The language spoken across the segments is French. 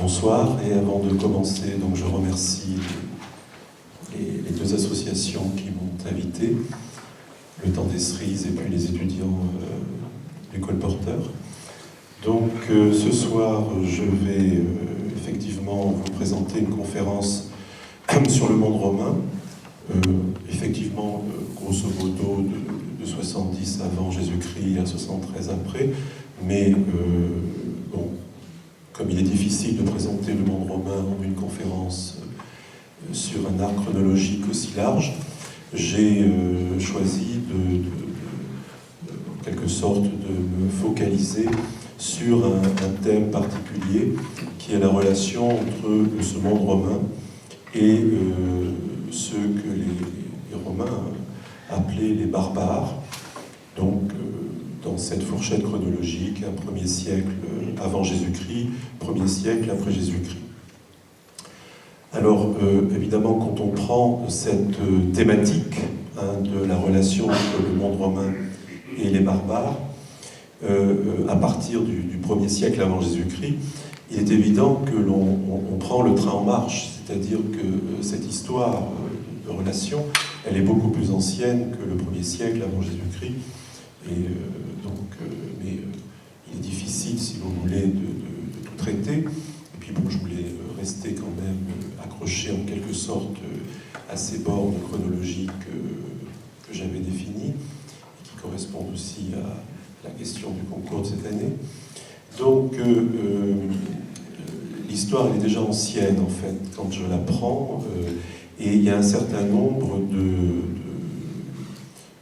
Bonsoir, et avant de commencer, donc je remercie les deux associations qui m'ont invité, le Temps des Cerises et puis les étudiants du colporteur. Donc ce soir, je vais effectivement vous présenter une conférence sur le monde romain, effectivement, grosso modo, de 70 avant Jésus-Christ à 73 après, mais bon, comme il est difficile de présenter le monde romain en une conférence sur un arc chronologique aussi large, j'ai choisi en quelque sorte de me focaliser sur un thème particulier qui est la relation entre ce monde romain et ceux que les Romains appelaient les barbares. Donc, dans cette fourchette chronologique, un premier siècle avant Jésus-Christ, premier siècle après Jésus-Christ. Alors, évidemment, quand on prend cette thématique de la relation entre le monde romain et les barbares, à partir du premier siècle avant Jésus-Christ, il est évident que l'on prend le train en marche, c'est-à-dire que cette histoire de relation, elle est beaucoup plus ancienne que le premier siècle avant Jésus-Christ. Et mais il est difficile, si vous voulez, de tout traiter. Et puis bon, je voulais rester quand même accroché en quelque sorte à ces bornes chronologiques que j'avais définies, et qui correspondent aussi à la question du concours de cette année. Donc, l'histoire, elle est déjà ancienne, en fait, quand je la prends, et il y a un certain nombre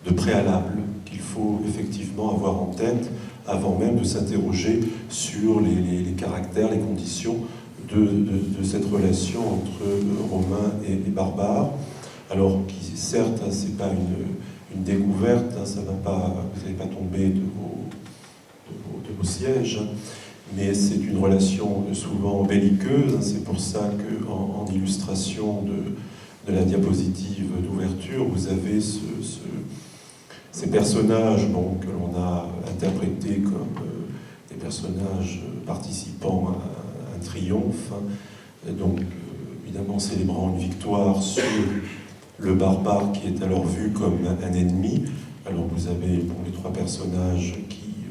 de préalables qu'il faut effectivement avoir en tête avant même de s'interroger sur les caractères, les conditions de cette relation entre Romains et barbares. Alors, qui certes, c'est pas une découverte, ça va pas, vous n'allez pas tomber de vos sièges, mais c'est une relation souvent belliqueuse. C'est pour ça qu'en illustration de la diapositive d'ouverture, vous avez ces personnages que l'on a interprétés comme des personnages participant à un triomphe, donc évidemment célébrant une victoire sur le barbare qui est alors vu comme un ennemi. Alors vous avez les trois personnages qui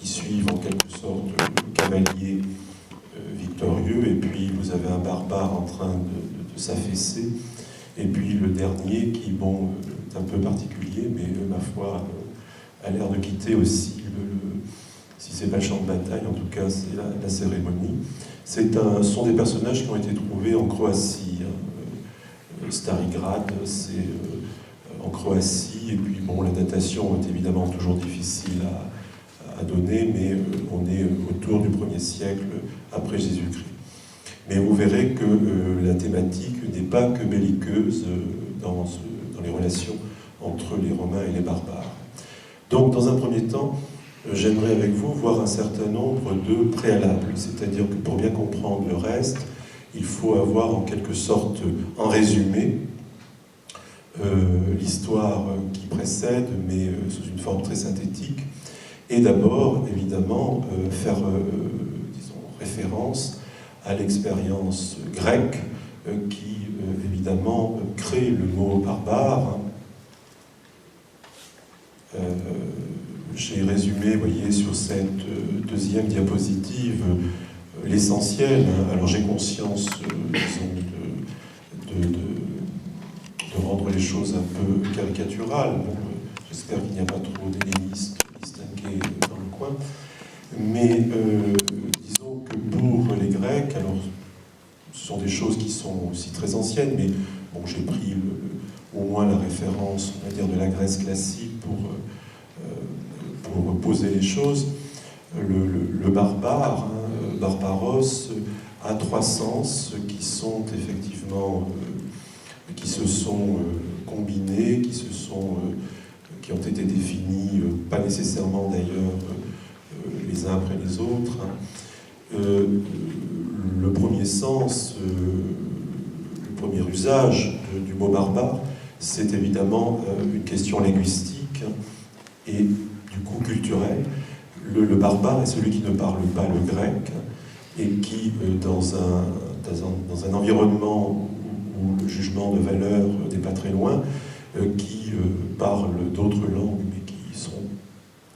suivent en quelque sorte le cavalier victorieux, et puis vous avez un barbare en train de s'affaisser, et puis le dernier qui, bon, est un peu particulier, mais ma foi, a l'air de quitter aussi, si c'est pas le champ de bataille, en tout cas c'est la cérémonie. Ce sont des personnages qui ont été trouvés en Croatie. Starigrad, c'est en Croatie, et puis bon, la datation est évidemment toujours difficile à donner, mais on est autour du 1er siècle après Jésus-Christ. Mais vous verrez que la thématique n'est pas que belliqueuse dans les relations entre les Romains et les barbares. Donc, dans un premier temps, j'aimerais avec vous voir un certain nombre de préalables, c'est-à-dire que pour bien comprendre le reste, il faut avoir en quelque sorte, en résumé, l'histoire qui précède, mais sous une forme très synthétique, et d'abord, évidemment, faire, disons, référence à l'expérience grecque qui, évidemment, crée le mot barbare. J'ai résumé, vous voyez, sur cette deuxième diapositive, l'essentiel. Alors j'ai conscience, disons, de rendre les choses un peu caricaturales. Bon, j'espère qu'il n'y a pas trop d'hellénistes distingués dans le coin. Mais disons que pour les Grecs, alors ce sont des choses qui sont aussi très anciennes, mais bon, j'ai pris au moins la référence, on va dire, de la Grèce classique pour poser les choses. Le barbare, barbaros, a trois sens qui sont effectivement, qui se sont combinés, qui ont été définis, pas nécessairement d'ailleurs les uns après les autres. Le premier sens, le premier usage du mot barbare, c'est évidemment une question linguistique et du coup culturelle. Le barbare est celui qui ne parle pas le grec, et qui, dans un environnement où le jugement de valeur n'est pas très loin, qui parlent d'autres langues, mais qui sont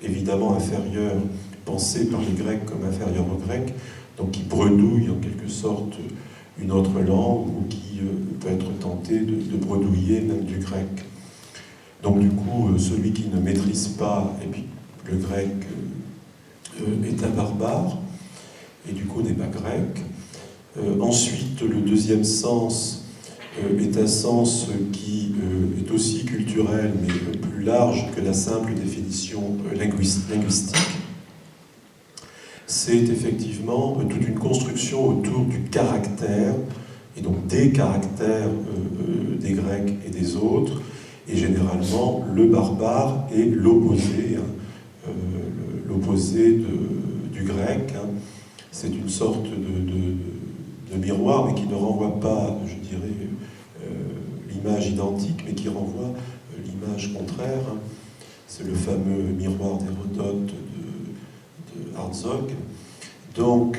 évidemment inférieures, pensées par les Grecs comme inférieures aux Grecs, donc qui bredouillent en quelque sorte une autre langue, ou qui peut être tenté de bredouiller même du grec. Donc du coup, celui qui ne maîtrise pas, et puis le grec est un barbare, et du coup n'est pas grec. Ensuite, le deuxième sens est un sens qui est aussi culturel, mais plus large que la simple définition linguistique. C'est effectivement toute une construction autour du caractère, et donc des caractères des Grecs et des autres, et généralement le barbare est l'opposé, du grec. C'est une sorte de miroir, mais qui ne renvoie pas, je dirais, l'image identique, mais qui renvoie l'image contraire. C'est le fameux miroir d'Hérodote de Herzog. Donc,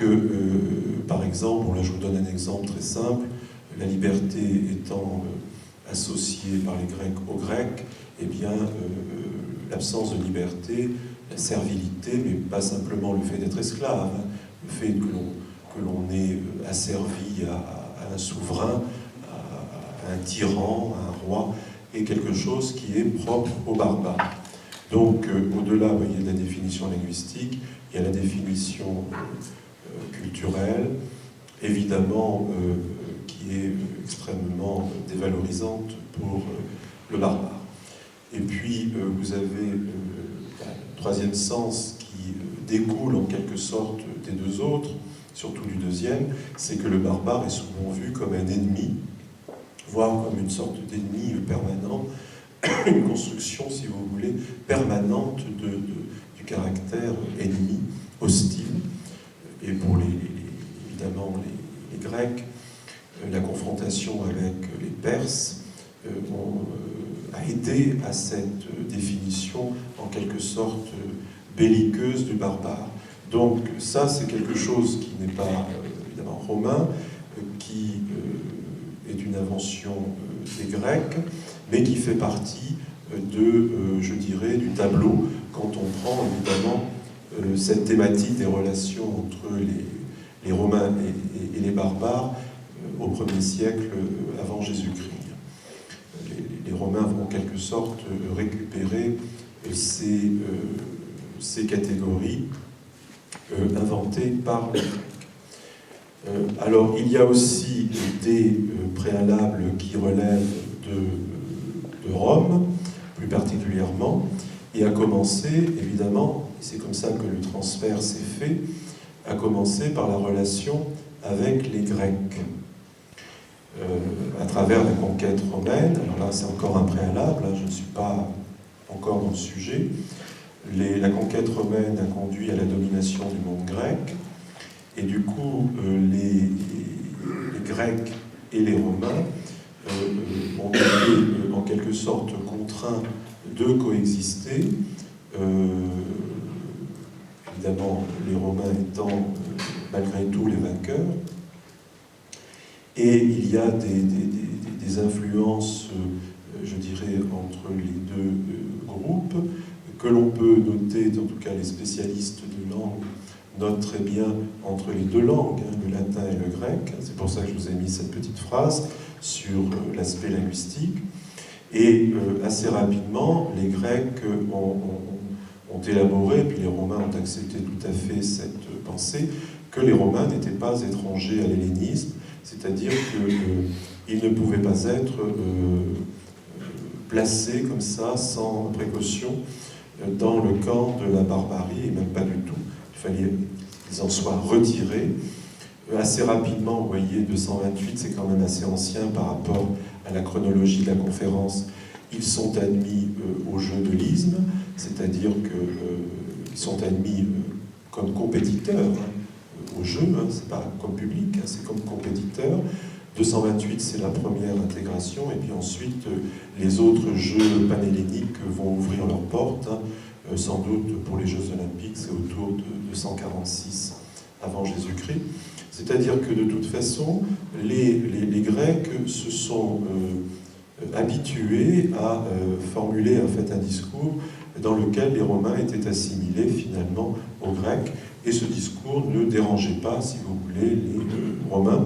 par exemple, là je vous donne un exemple très simple, la liberté étant associée par les Grecs aux Grecs, eh bien, l'absence de liberté, la servilité, mais pas simplement le fait d'être esclave, le fait que l'on est asservi à un souverain, à un tyran, à un roi, est quelque chose qui est propre aux barbares. Donc, au-delà, vous voyez, de la définition linguistique, il y a la définition culturelle, évidemment, qui est extrêmement dévalorisante pour le barbare. Et puis, vous avez le troisième sens qui découle en quelque sorte des deux autres, surtout du deuxième, c'est que le barbare est souvent vu comme un ennemi, voire comme une sorte d'ennemi permanent, une construction, si vous voulez, permanente du caractère ennemi, hostile. Et pour évidemment les Grecs, la confrontation avec les Perses a aidé à cette définition en quelque sorte belliqueuse du barbare. Donc ça, c'est quelque chose qui n'est pas évidemment romain, qui est une invention des Grecs, mais qui fait partie je dirais, du tableau quand on prend évidemment cette thématique des relations entre les Romains et les barbares au 1er siècle avant Jésus-Christ. Les Romains vont en quelque sorte récupérer ces catégories inventées par les Grecs. Alors, il y a aussi des préalables qui relèvent de Rome, plus particulièrement, et à commencer, évidemment, c'est comme ça que le transfert s'est fait, à commencer par la relation avec les Grecs. À travers la conquête romaine, alors là c'est encore un préalable, je ne suis pas encore dans le sujet, la conquête romaine a conduit à la domination du monde grec, et du coup les Grecs et les Romains ont été en quelque sorte contraints de coexister, évidemment les Romains étant malgré tout les vainqueurs, et il y a des influences, je dirais, entre les deux groupes, que l'on peut noter, en tout cas les spécialistes de langue notent très bien entre les deux langues, le latin et le grec. C'est pour ça que je vous ai mis cette petite phrase sur l'aspect linguistique. Et assez rapidement, les Grecs ont élaboré, puis les Romains ont accepté tout à fait cette pensée, que les Romains n'étaient pas étrangers à l'hellénisme, c'est-à-dire qu'ils ne pouvaient pas être placés comme ça, sans précaution, dans le camp de la barbarie, et même pas du tout. Il fallait qu'ils en soient retirés. Assez rapidement, vous voyez, 228, c'est quand même assez ancien par rapport à la chronologie de la conférence. Ils sont admis au jeu de l'isme, c'est-à-dire qu'ils sont admis comme compétiteurs au jeu, c'est pas comme public, c'est comme compétiteurs. 228, c'est la première intégration, et puis ensuite, les autres jeux panhelléniques vont ouvrir leurs portes, sans doute pour les Jeux Olympiques, c'est autour de 246 avant Jésus-Christ. C'est-à-dire que de toute façon, les Grecs se sont habitués à formuler en fait un discours dans lequel les Romains étaient assimilés finalement aux Grecs, et ce discours ne dérangeait pas, si vous voulez, les Romains,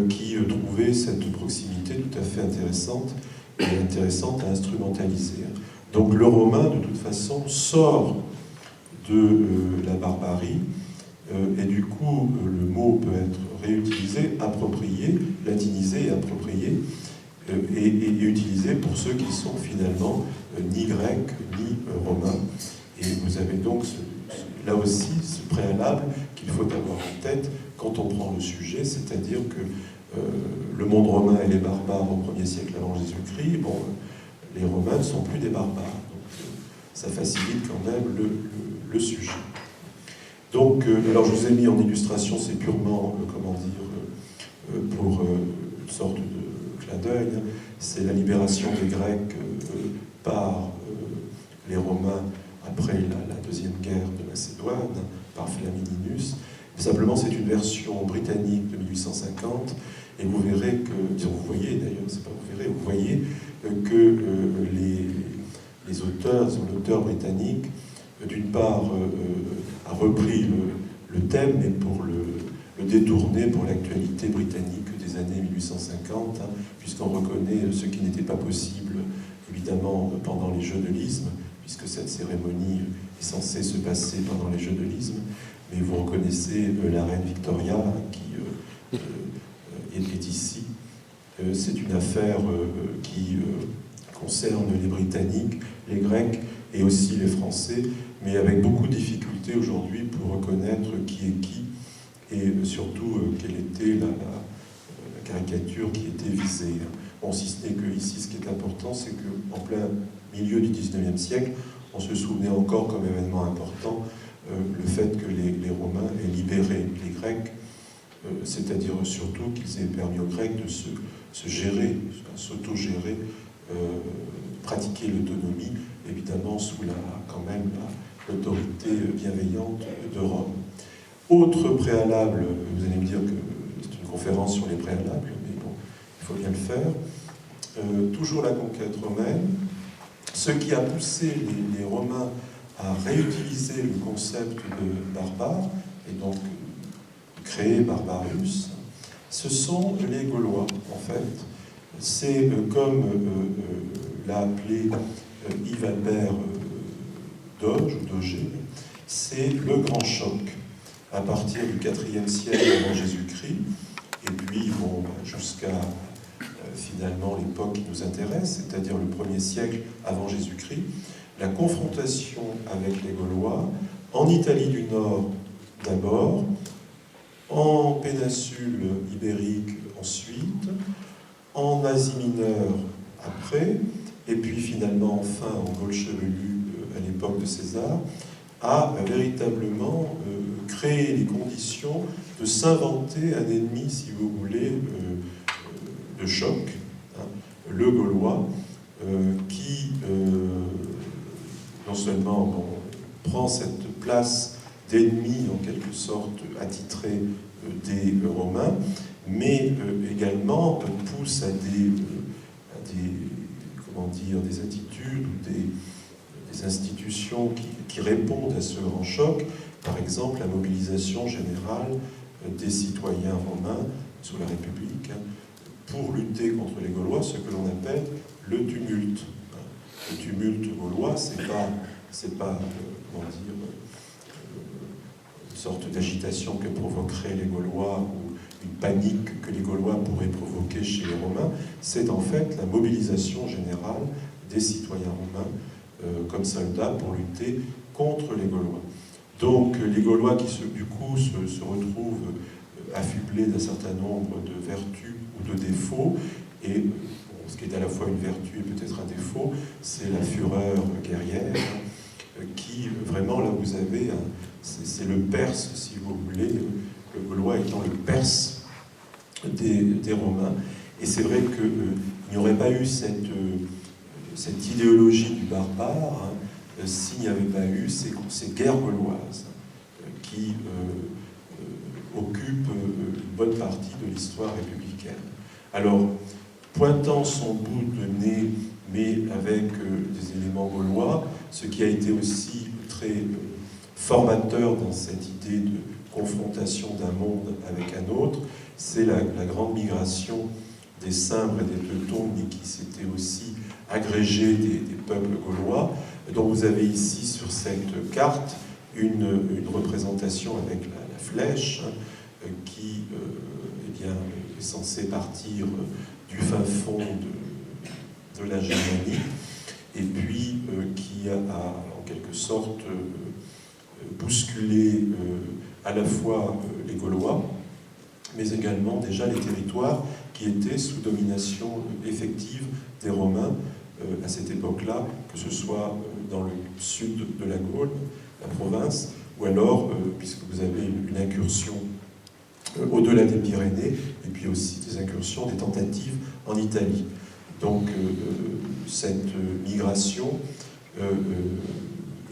qui trouvaient cette proximité tout à fait intéressante à instrumentaliser. Donc le romain, de toute façon, sort de la barbarie, et du coup, le mot peut être réutilisé, approprié, latinisé et approprié, et utilisé pour ceux qui sont finalement ni grecs, ni romains. Et vous avez donc là aussi ce préalable qu'il faut avoir en tête quand on prend le sujet, c'est-à-dire que le monde romain et les barbares au 1er siècle avant Jésus-Christ, bon, les Romains ne sont plus des barbares. Donc ça facilite quand même le sujet. Donc, alors je vous ai mis en illustration, c'est purement, comment dire, pour une sorte de clin d'œil, c'est la libération des Grecs par les Romains après la deuxième guerre de Macédoine, par Flamininus. Simplement, c'est une version britannique de 1850, et vous verrez que, vous voyez d'ailleurs, c'est pas vous verrez, vous voyez que les auteurs, l'auteur britannique, d'une part, a repris le thème, mais pour le détourner pour l'actualité britannique des années 1850, hein, puisqu'on reconnaît ce qui n'était pas possible, évidemment, pendant les Jeux de l'Isthme, puisque cette cérémonie est censée se passer pendant les Jeux de l'Isthme, mais vous reconnaissez la reine Victoria qui est ici. C'est une affaire qui concerne les Britanniques, les Grecs et aussi les Français, mais avec beaucoup de difficultés aujourd'hui pour reconnaître qui est qui, et surtout quelle était la caricature qui était visée. Bon, si ce n'est que ici, ce qui est important, c'est qu'en plein milieu du XIXe siècle, on se souvenait encore comme événement important le fait que les Romains aient libéré les Grecs, c'est-à-dire surtout qu'ils aient permis aux Grecs de se gérer, s'auto-gérer, pratiquer l'autonomie, évidemment sous quand même l'autorité bienveillante de Rome. Autre préalable, vous allez me dire que c'est une conférence sur les préalables, mais bon, il faut bien le faire. Toujours la conquête romaine, ce qui a poussé les Romains à réutiliser le concept de barbare, et donc créer Barbarus, ce sont les Gaulois, en fait. C'est comme l'a appelé Yves Albert Doge, ou Dogé, c'est le grand choc, à partir du IVe siècle avant Jésus-Christ, et puis bon, jusqu'à finalement l'époque qui nous intéresse, c'est-à-dire le 1er siècle avant Jésus-Christ, la confrontation avec les Gaulois, en Italie du Nord d'abord, en péninsule ibérique ensuite, en Asie mineure après, et puis finalement enfin en Gaule chevelue à l'époque de César, a véritablement créé les conditions de s'inventer un ennemi, si vous voulez, de choc, hein, le Gaulois, qui non seulement prend cette place d'ennemi en quelque sorte attitré des Romains, mais également pousse à des comment dire, des attitudes ou des institutions qui répondent à ce grand choc, par exemple la mobilisation générale des citoyens romains sous la République, hein, pour lutter contre les Gaulois, ce que l'on appelle le tumulte. Le tumulte gaulois, c'est pas comment dire, une sorte d'agitation que provoqueraient les Gaulois ou une panique que les Gaulois pourraient provoquer chez les Romains, c'est en fait la mobilisation générale des citoyens romains comme soldats pour lutter contre les Gaulois. Donc les Gaulois qui du coup se retrouvent affublés d'un certain nombre de vertus ou de défauts, et ce qui est à la fois une vertu et peut-être un défaut, c'est la fureur guerrière, qui vraiment, là vous avez, c'est le Perse, si vous voulez, le Gaulois étant le Perse des Romains. Et c'est vrai qu'il n'y aurait pas eu cette idéologie du barbare, hein, s'il n'y avait pas eu ces guerres gauloises qui bonne partie de l'histoire républicaine. Alors, pointant son bout de nez, mais avec des éléments gaulois, ce qui a été aussi très formateur dans cette idée de confrontation d'un monde avec un autre, c'est la grande migration des Cimbres et des Teutons, mais qui s'était aussi agrégé des peuples gaulois. Donc vous avez ici sur cette carte une représentation avec la flèche qui eh bien, est censée partir du fin fond de la Germanie et puis qui a en quelque sorte bousculé à la fois les Gaulois, mais également déjà les territoires qui étaient sous domination effective des Romains à cette époque-là, que ce soit dans le sud de la Gaule, la province, ou alors, puisque vous avez une incursion au-delà des Pyrénées, et puis aussi des incursions, des tentatives en Italie. Donc cette migration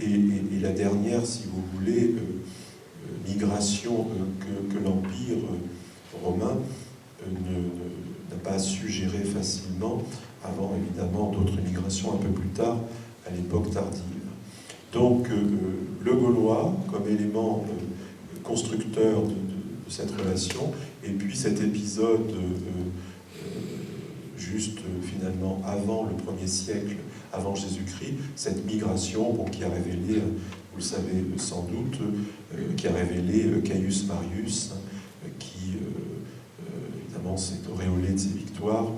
est la dernière, si vous voulez, migration que l'Empire romain n'a pas su gérer facilement, avant évidemment d'autres migrations un peu plus tard, à l'époque tardive. Donc le gaulois comme élément constructeur de cette relation, et puis cet épisode juste finalement avant le 1er siècle, avant Jésus-Christ, cette migration qui a révélé, vous le savez sans doute, qui a révélé Caius Marius, qui évidemment s'est auréolé de ses victoires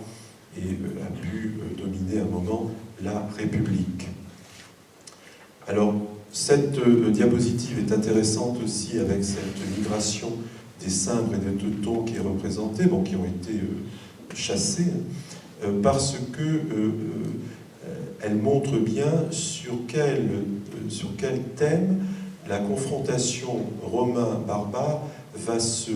et a pu dominer à un moment la République. Alors, cette diapositive est intéressante aussi avec cette migration des Cimbres et des Teutons qui est représentée, qui ont été chassés, parce que elle montre bien sur quel thème la confrontation romain-barbare va se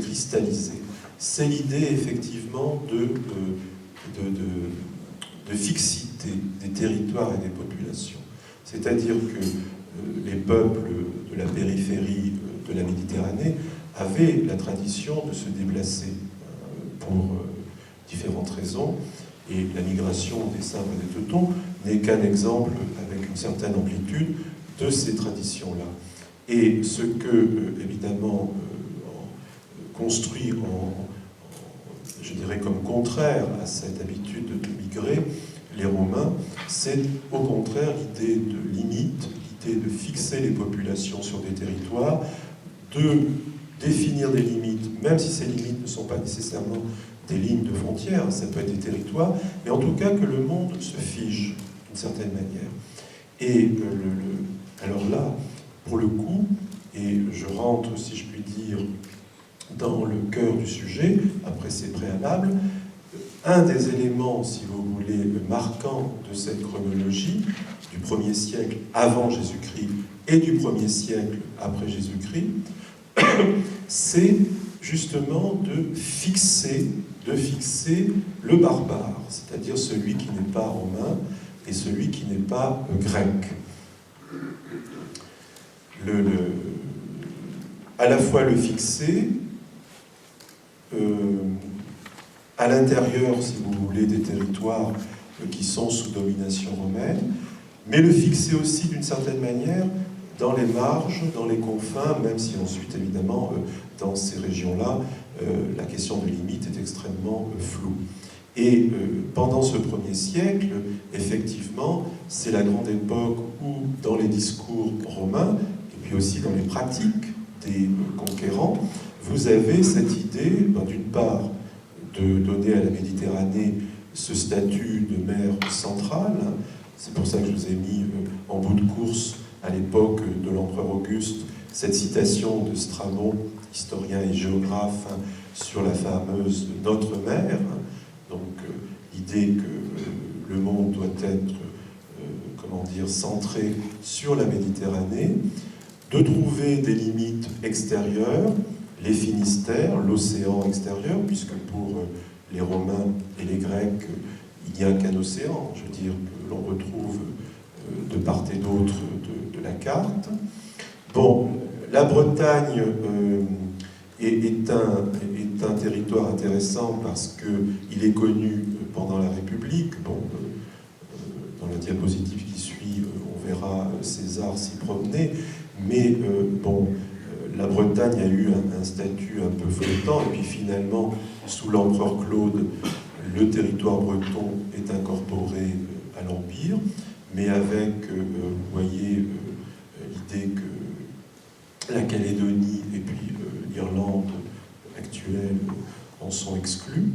cristalliser. C'est l'idée effectivement de fixité des territoires et des populations. C'est-à-dire que les peuples de la périphérie de la Méditerranée avaient la tradition de se déplacer pour différentes raisons, et la migration des Cimbres et des Teutons n'est qu'un exemple avec une certaine amplitude de ces traditions-là. Et ce que, évidemment, construit je dirais comme contraire à cette habitude de migrer, les Romains, c'est au contraire l'idée de limite, l'idée de fixer les populations sur des territoires, de définir des limites, même si ces limites ne sont pas nécessairement des lignes de frontières, ça peut être des territoires, mais en tout cas que le monde se fige d'une certaine manière. Et alors là, pour le coup, et je rentre, si je puis dire, dans le cœur du sujet, après ces préalables, un des éléments, si vous voulez, marquants de cette chronologie, du 1er siècle avant Jésus-Christ et du 1er siècle après Jésus-Christ, c'est justement de fixer le barbare, c'est-à-dire celui qui n'est pas romain et celui qui n'est pas grec. À la fois le fixer à l'intérieur, si vous voulez, des territoires qui sont sous domination romaine, mais le fixer aussi d'une certaine manière dans les marges, dans les confins, même si ensuite, évidemment, dans ces régions-là, la question de limite est extrêmement floue. Et pendant ce 1er siècle, effectivement, c'est la grande époque où, dans les discours romains, et puis aussi dans les pratiques des conquérants, vous avez cette idée, d'une part, de donner à la Méditerranée ce statut de mer centrale. C'est pour ça que je vous ai mis en bout de course, à l'époque de l'empereur Auguste, cette citation de Strabon, historien et géographe, sur la fameuse Notre Mer. Donc l'idée que le monde doit être, centré sur la Méditerranée, de trouver des limites extérieures, les Finistères, l'océan extérieur, puisque pour les Romains et les Grecs, il n'y a qu'un océan, je veux dire, que l'on retrouve de part et d'autre de la carte. Bon, la Bretagne est un territoire intéressant parce qu'il est connu pendant la République. Bon, dans la diapositive qui suit, on verra César s'y promener, mais bon, la Bretagne a eu un statut un peu flottant, et puis finalement, sous l'empereur Claude, le territoire breton est incorporé à l'Empire, mais avec, vous voyez, l'idée que la Calédonie et puis l'Irlande actuelle en sont exclus.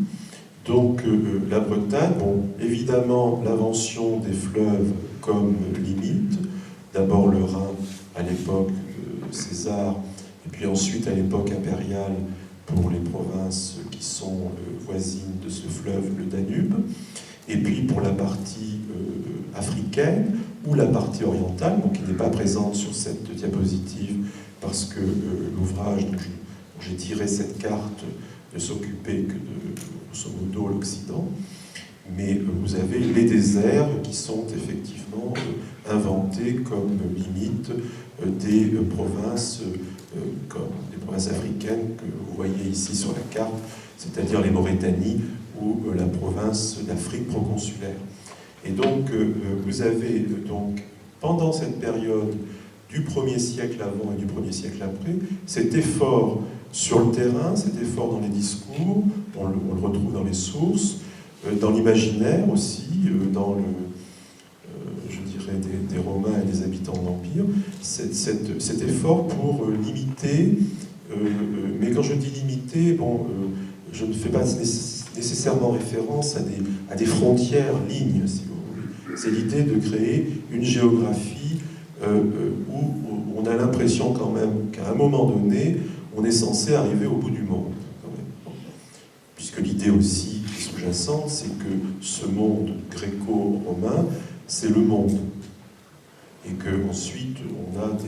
Donc la Bretagne, bon, évidemment l'invention des fleuves comme limite, d'abord le Rhin à l'époque de César, et puis ensuite à l'époque impériale pour les provinces qui sont voisines de ce fleuve, le Danube, et puis pour la partie africaine ou la partie orientale, donc qui n'est pas présente sur cette diapositive parce que l'ouvrage dont j'ai tiré cette carte ne s'occupait que de, grosso modo, l'Occident. Mais vous avez les déserts qui sont effectivement inventés comme limite des provinces, comme des provinces africaines que vous voyez ici sur la carte, c'est-à-dire les Mauritanies ou la province d'Afrique proconsulaire. Et donc, vous avez donc, pendant cette période du 1er siècle avant et du 1er siècle après, cet effort sur le terrain, cet effort dans les discours, on le retrouve dans les sources, dans l'imaginaire aussi, dans le, je dirais, des Romains et des habitants de l'Empire, cet effort pour limiter, mais quand je dis limiter, bon, je ne fais pas nécessairement référence à des frontières, lignes, si vous voulez. C'est l'idée de créer une géographie où on a l'impression quand même qu'à un moment donné, on est censé arriver au bout du monde. Puisque l'idée aussi sous-jacente, c'est que ce monde gréco-romain, c'est le monde. Et qu'ensuite, on a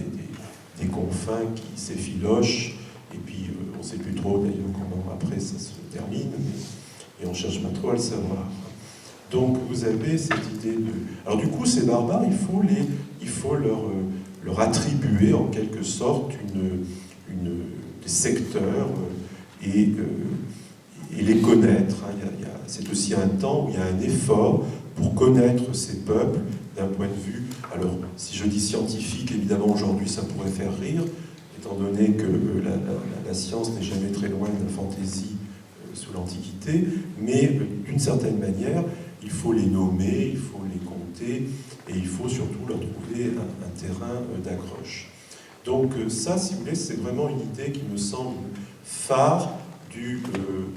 des confins qui s'effilochent, et puis on ne sait plus trop d'ailleurs comment après ça se termine, et on ne cherche pas trop à le savoir. Donc vous avez cette idée de... Alors du coup, ces barbares, il faut leur attribuer en quelque sorte des secteurs et les connaître. C'est aussi un temps où il y a un effort pour connaître ces peuples d'un point de vue... Alors, si je dis scientifique, évidemment, aujourd'hui, ça pourrait faire rire, étant donné que la science n'est jamais très loin de la fantaisie sous l'Antiquité, mais d'une certaine manière, il faut les nommer, il faut les compter, et il faut surtout leur trouver un terrain d'accroche. Donc ça, si vous voulez, c'est vraiment une idée qui me semble phare du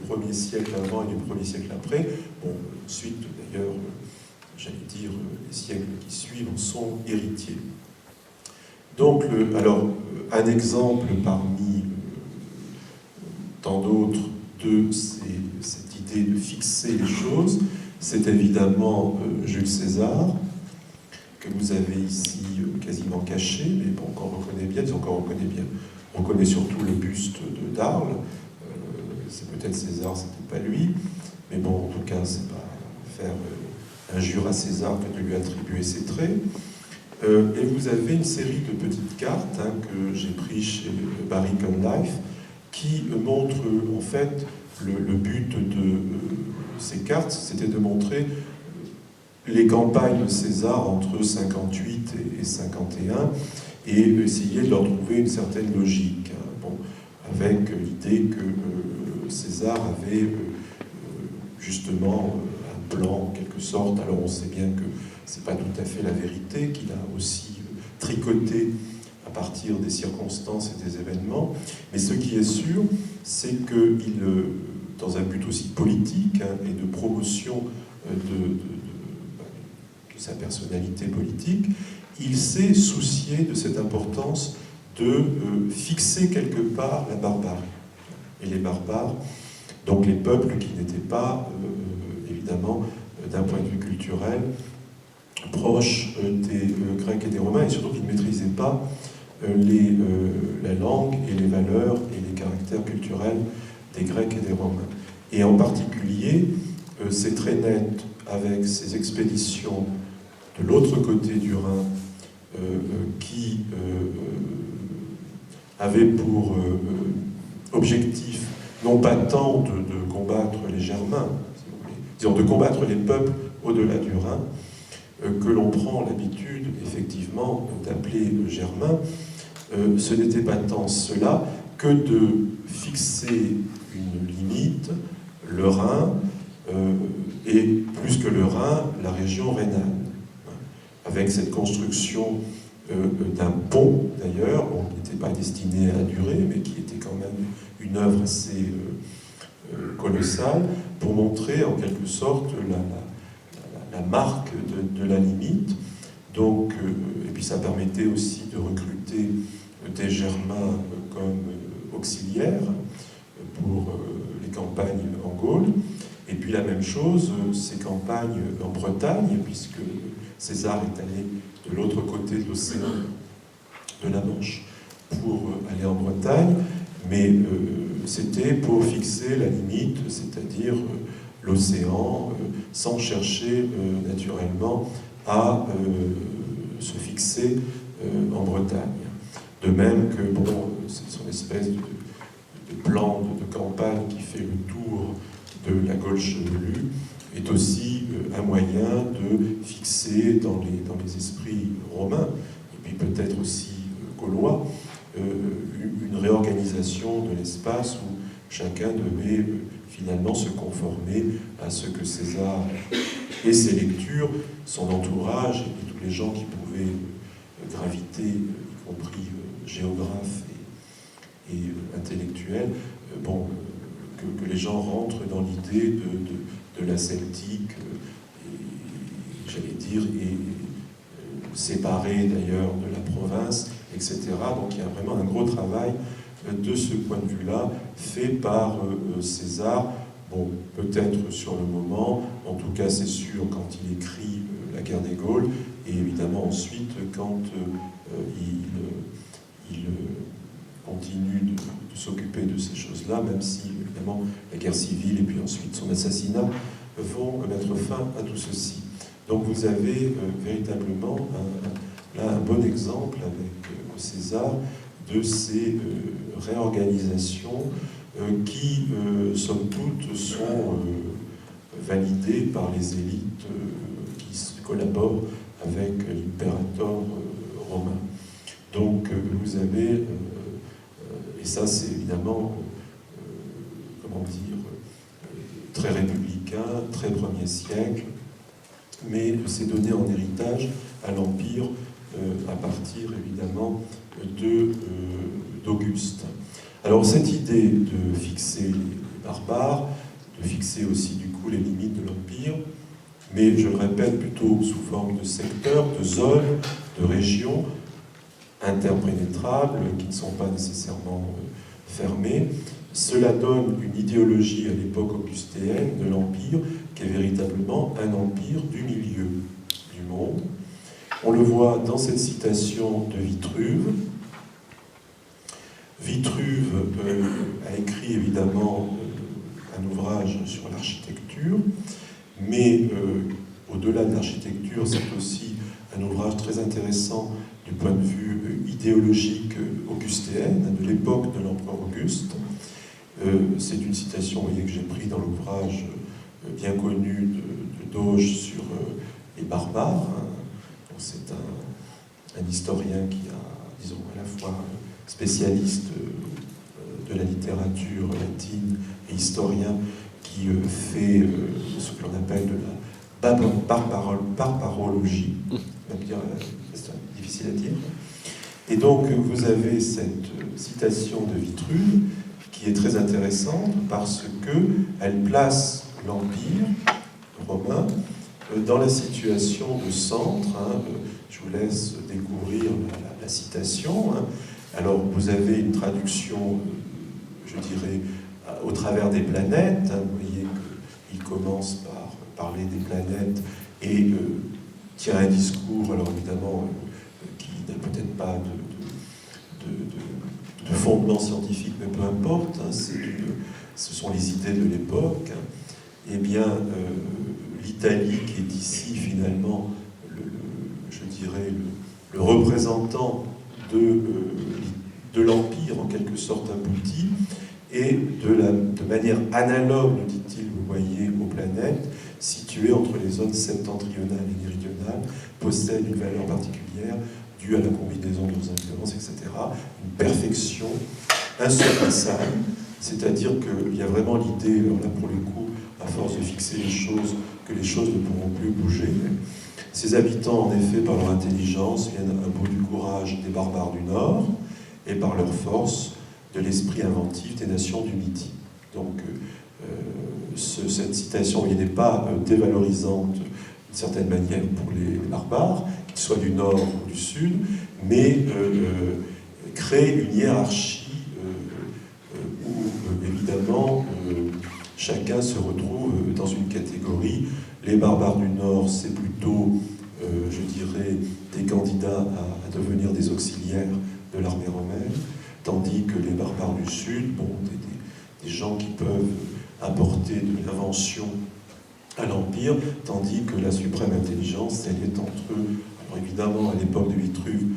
1er siècle avant et du 1er siècle après. Bon, ensuite, d'ailleurs, j'allais dire, les siècles qui suivent en sont héritiers. Donc, alors, un exemple parmi tant d'autres de cette idée de fixer les choses, c'est évidemment Jules César, que vous avez ici quasiment caché, mais bon, qu'on reconnaît bien, disons qu'on reconnaît bien. On reconnaît surtout le buste d'Arles, c'est peut-être César, c'est peut-être pas lui, mais bon, en tout cas, c'est pas faire injure à César que de lui attribuer ses traits. Et vous avez une série de petites cartes que j'ai prises chez Barry Conlife, qui montrent en fait le but de ces cartes, c'était de montrer les campagnes de César entre 58 et 51 et essayer de leur trouver une certaine logique, bon, avec l'idée que César avait justement un plan en quelque sorte. Alors on sait bien que c'est pas tout à fait la vérité, qu'il a aussi tricoté à partir des circonstances et des événements, mais ce qui est sûr, c'est qu'il, dans un but aussi politique et de promotion de sa personnalité politique, il s'est soucié de cette importance de fixer quelque part la barbarie. Et les barbares, donc les peuples qui n'étaient pas, évidemment, d'un point de vue culturel, proches des Grecs et des Romains, et surtout qu'ils ne maîtrisaient pas la langue et les valeurs et les caractères culturels des Grecs et des Romains. Et en particulier, c'est très net avec ces expéditions de l'autre côté du Rhin qui avait pour objectif non pas tant de combattre les Germains, si vous voulez, disons de combattre les peuples au-delà du Rhin, que l'on prend l'habitude effectivement d'appeler germains, ce n'était pas tant cela que de fixer une limite, le Rhin, et plus que le Rhin, la région rhénane, avec cette construction d'un pont, d'ailleurs, bon, qui n'était pas destiné à durer, mais qui était quand même une œuvre assez colossale, pour montrer en quelque sorte la marque de la limite. Donc, et puis ça permettait aussi de recruter des Germains comme auxiliaires pour les campagnes en Gaule. Et puis la même chose, ces campagnes en Bretagne, puisque César est allé de l'autre côté de l'océan de la Manche pour aller en Bretagne, mais c'était pour fixer la limite, c'est-à-dire l'océan, sans chercher naturellement à se fixer en Bretagne. De même que, bon, c'est son espèce de plan de campagne qui fait le tour de la Gaule chevelue, est aussi un moyen de fixer dans les esprits romains, et puis peut-être aussi gaulois, une réorganisation de l'espace où chacun devait finalement se conformer à ce que César et ses lectures, son entourage et tous les gens qui pouvaient graviter, y compris géographes et intellectuels, bon, que les gens rentrent dans l'idée de la celtique, et, j'allais dire, et séparée d'ailleurs de la province, etc. Donc il y a vraiment un gros travail de ce point de vue-là, fait par César, bon, peut-être sur le moment, en tout cas c'est sûr quand il écrit La guerre des Gaules, et évidemment ensuite quand il continue de s'occuper de ces choses-là, même si évidemment la guerre civile et puis ensuite son assassinat vont mettre fin à tout ceci. Donc vous avez véritablement là un bon exemple avec César de ces réorganisations qui, somme toute, sont validées par les élites qui collaborent avec l'impérator romain. Donc vous avez, et ça c'est évidemment, comment dire, très républicain, très premier siècle, mais c'est donné en héritage à l'Empire à partir évidemment d'Auguste. Alors cette idée de fixer les barbares, de fixer aussi du coup les limites de l'Empire, mais je le répète plutôt sous forme de secteurs, de zones, de régions interpénétrables qui ne sont pas nécessairement fermées, cela donne une idéologie à l'époque augustéenne de l'Empire qui est véritablement un empire du milieu du monde. On le voit dans cette citation de Vitruve. Vitruve a écrit évidemment un ouvrage sur l'architecture, mais au-delà de l'architecture, c'est aussi un ouvrage très intéressant du point de vue idéologique augustéenne, de l'époque de l'empereur Auguste. C'est une citation, vous voyez, que j'ai prise dans l'ouvrage bien connu de Doge sur les barbares. C'est un historien qui a, disons, à la fois spécialiste de la littérature latine et historien qui fait ce que l'on appelle de la barbarologie. C'est difficile à dire. Et donc vous avez cette citation de Vitruve qui est très intéressante parce qu'elle place l'Empire romain dans la situation de centre. Je vous laisse découvrir la citation. Alors vous avez une traduction, je dirais, au travers des planètes. Vous voyez qu'il commence par parler des planètes et tient un discours, alors évidemment, qui n'a peut-être pas de fondement scientifique, mais peu importe, ce sont les idées de l'époque. Eh bien, l'Italie, qui est ici finalement, je dirais, le représentant de l'Empire, quelque sorte abouti, et de manière analogue, nous dit-il, vous voyez, aux planètes, situées entre les zones septentrionales et méridionales, possèdent une valeur particulière due à la combinaison de leurs influences, etc. Une perfection insurpassable, c'est-à-dire qu'il y a vraiment l'idée, alors là pour le coup, à force de fixer les choses, que les choses ne pourront plus bouger. Ces habitants, en effet, par leur intelligence, viennent à bout du courage des barbares du Nord, et par leur force, de l'esprit inventif des nations du Midi. Donc, cette citation n'est pas dévalorisante d'une certaine manière pour les barbares, qu'ils soient du Nord ou du Sud, mais crée une hiérarchie où, évidemment, chacun se retrouve dans une catégorie. Les barbares du Nord, c'est plutôt, je dirais, des candidats à devenir des auxiliaires de l'armée romaine, tandis que les barbares du Sud, bon, des gens qui peuvent apporter de l'invention à l'Empire, tandis que la suprême intelligence, elle est entre eux. Alors évidemment, à l'époque de Vitruve,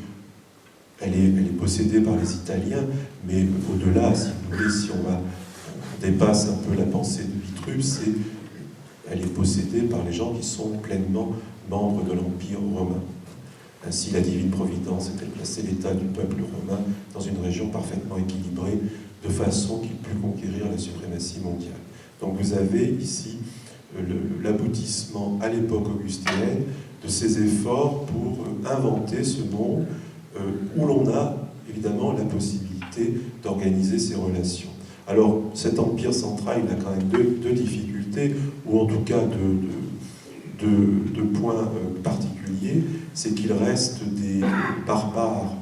elle est possédée par les Italiens, mais au-delà, si vous voulez, si on dépasse un peu la pensée de Vitruve, elle est possédée par les gens qui sont pleinement membres de l'Empire romain. Ainsi, la divine providence est-elle placée l'État du peuple romain dans une région parfaitement équilibrée, de façon qu'il pût conquérir la suprématie mondiale. Donc vous avez ici l'aboutissement à l'époque augustéenne de ces efforts pour inventer ce monde où l'on a évidemment la possibilité d'organiser ces relations. Alors cet empire central, il a quand même deux difficultés, ou en tout cas deux points particuliers. C'est qu'il reste des barbares,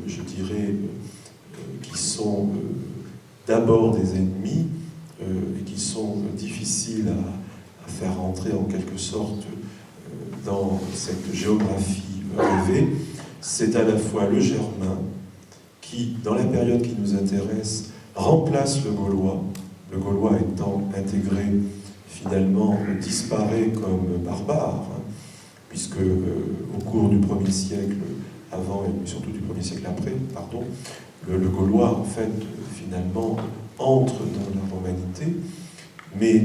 je dirais, qui sont d'abord des ennemis et qui sont difficiles à faire rentrer en quelque sorte dans cette géographie rêvée. C'est à la fois le germain qui, dans la période qui nous intéresse, remplace le gaulois étant intégré, finalement disparaît comme barbare, hein, puisque au cours du 1er siècle avant et surtout du 1er siècle après, pardon, le gaulois, en fait, finalement, entre dans la romanité, mais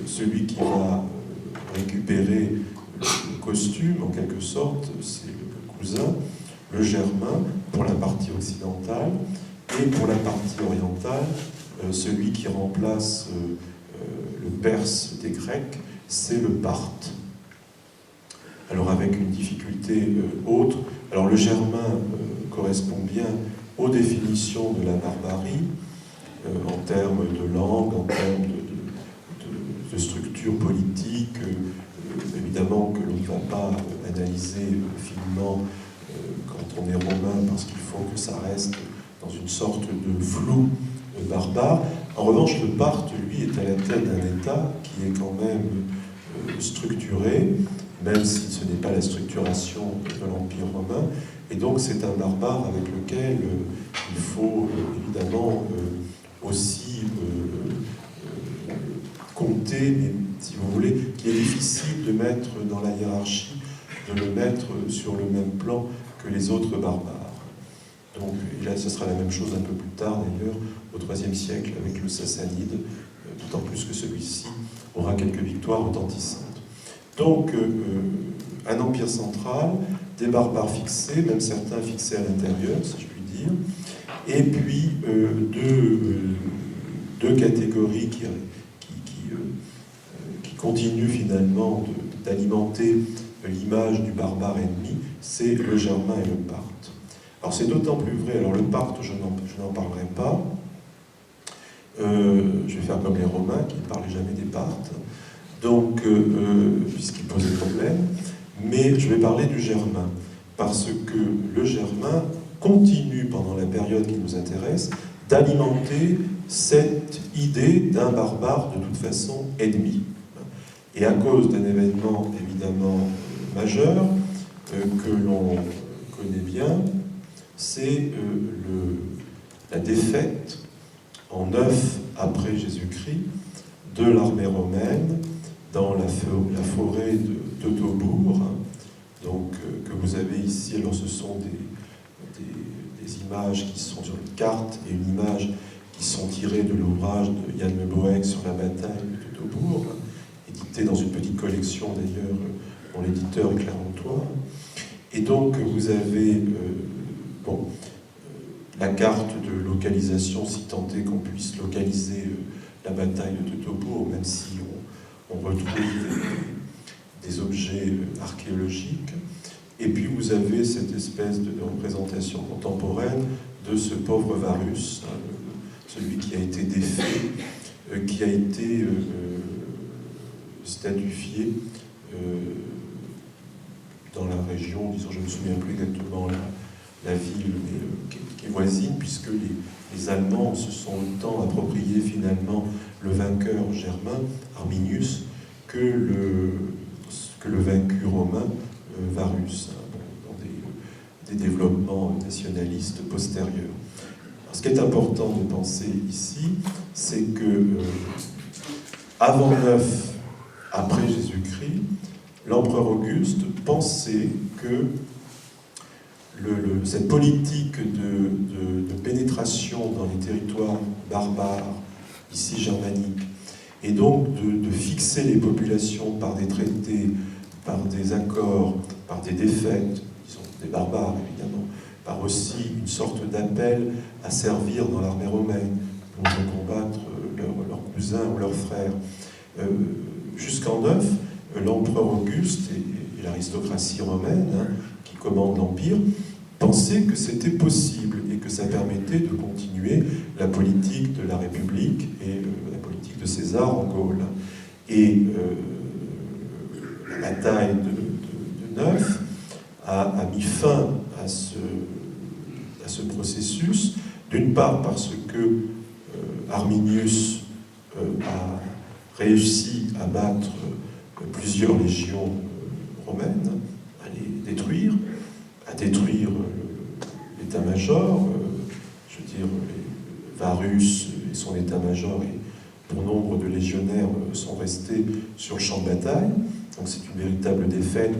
celui qui va récupérer le costume, en quelque sorte, c'est le cousin, le germain, pour la partie occidentale, et pour la partie orientale, celui qui remplace le perse des Grecs, c'est le parthe. Alors avec une difficulté autre, alors le germain correspond bien aux définitions de la barbarie, en termes de langue, en termes de structure politique, évidemment que l'on ne va pas analyser finement quand on est romain, parce qu'il faut que ça reste dans une sorte de flou barbare. En revanche, le parthe, lui, est à la tête d'un État qui est quand même structuré, même si ce n'est pas la structuration de l'Empire romain, et donc c'est un barbare avec lequel il faut évidemment aussi compter, mais si vous voulez, qu'il est difficile de mettre dans la hiérarchie, de le mettre sur le même plan que les autres barbares. Donc, et là, ce sera la même chose un peu plus tard, d'ailleurs, au IIIe siècle, avec le Sassanide, d'autant plus que celui-ci aura quelques victoires authentisantes. Donc, un empire central, des barbares fixés, même certains fixés à l'intérieur, si je puis dire, et puis deux catégories qui continuent finalement d'alimenter l'image du barbare ennemi, c'est le germain et le parthe. Alors c'est d'autant plus vrai, alors le parthe, je n'en parlerai pas, je vais faire comme les Romains qui ne parlaient jamais des parthes, donc, puisqu'ils posaient problème, mais je vais parler du germain, parce que le germain continue, pendant la période qui nous intéresse, d'alimenter cette idée d'un barbare de toute façon ennemi. Et à cause d'un événement évidemment majeur, que l'on connaît bien, c'est la défaite en 9 après Jésus-Christ de l'armée romaine dans la forêt de Teutobourg, donc, que vous avez ici. Alors ce sont des les images qui sont sur une carte et une image qui sont tirées de l'ouvrage de Jan Leboeck sur la bataille de Teutobourg, édité dans une petite collection d'ailleurs dont l'éditeur est clermontois. Et donc vous avez la carte de localisation, si tant est qu'on puisse localiser la bataille de Teutobourg, même si on retrouve des objets archéologiques. Et puis vous avez cette espèce de représentation contemporaine de ce pauvre Varus, hein, celui qui a été défait, qui a été statufié dans la région, disons, je ne me souviens plus exactement la ville, mais qui est voisine, puisque les Allemands se sont autant approprié finalement le vainqueur germain, Arminius, que le vaincu romain, Varus, hein, dans des développements nationalistes postérieurs. Alors, ce qui est important de penser ici, c'est que avant 9, après Jésus-Christ, l'empereur Auguste pensait que cette politique de pénétration dans les territoires barbares, ici germaniques, et donc de fixer les populations par des traités, par des accords, par des défaites, disons des barbares évidemment, par aussi une sorte d'appel à servir dans l'armée romaine pour combattre leurs cousins ou leurs frères. Jusqu'en 9, l'empereur Auguste et l'aristocratie romaine, hein, qui commande l'Empire, pensaient que c'était possible et que ça permettait de continuer la politique de la République et la politique de César en Gaule. Et la bataille de Neuf a mis fin à ce processus, d'une part parce que Arminius a réussi à battre plusieurs légions romaines, à les détruire, à détruire l'état-major, je veux dire, Varus et son état-major et bon nombre de légionnaires sont restés sur le champ de bataille. Donc c'est une véritable défaite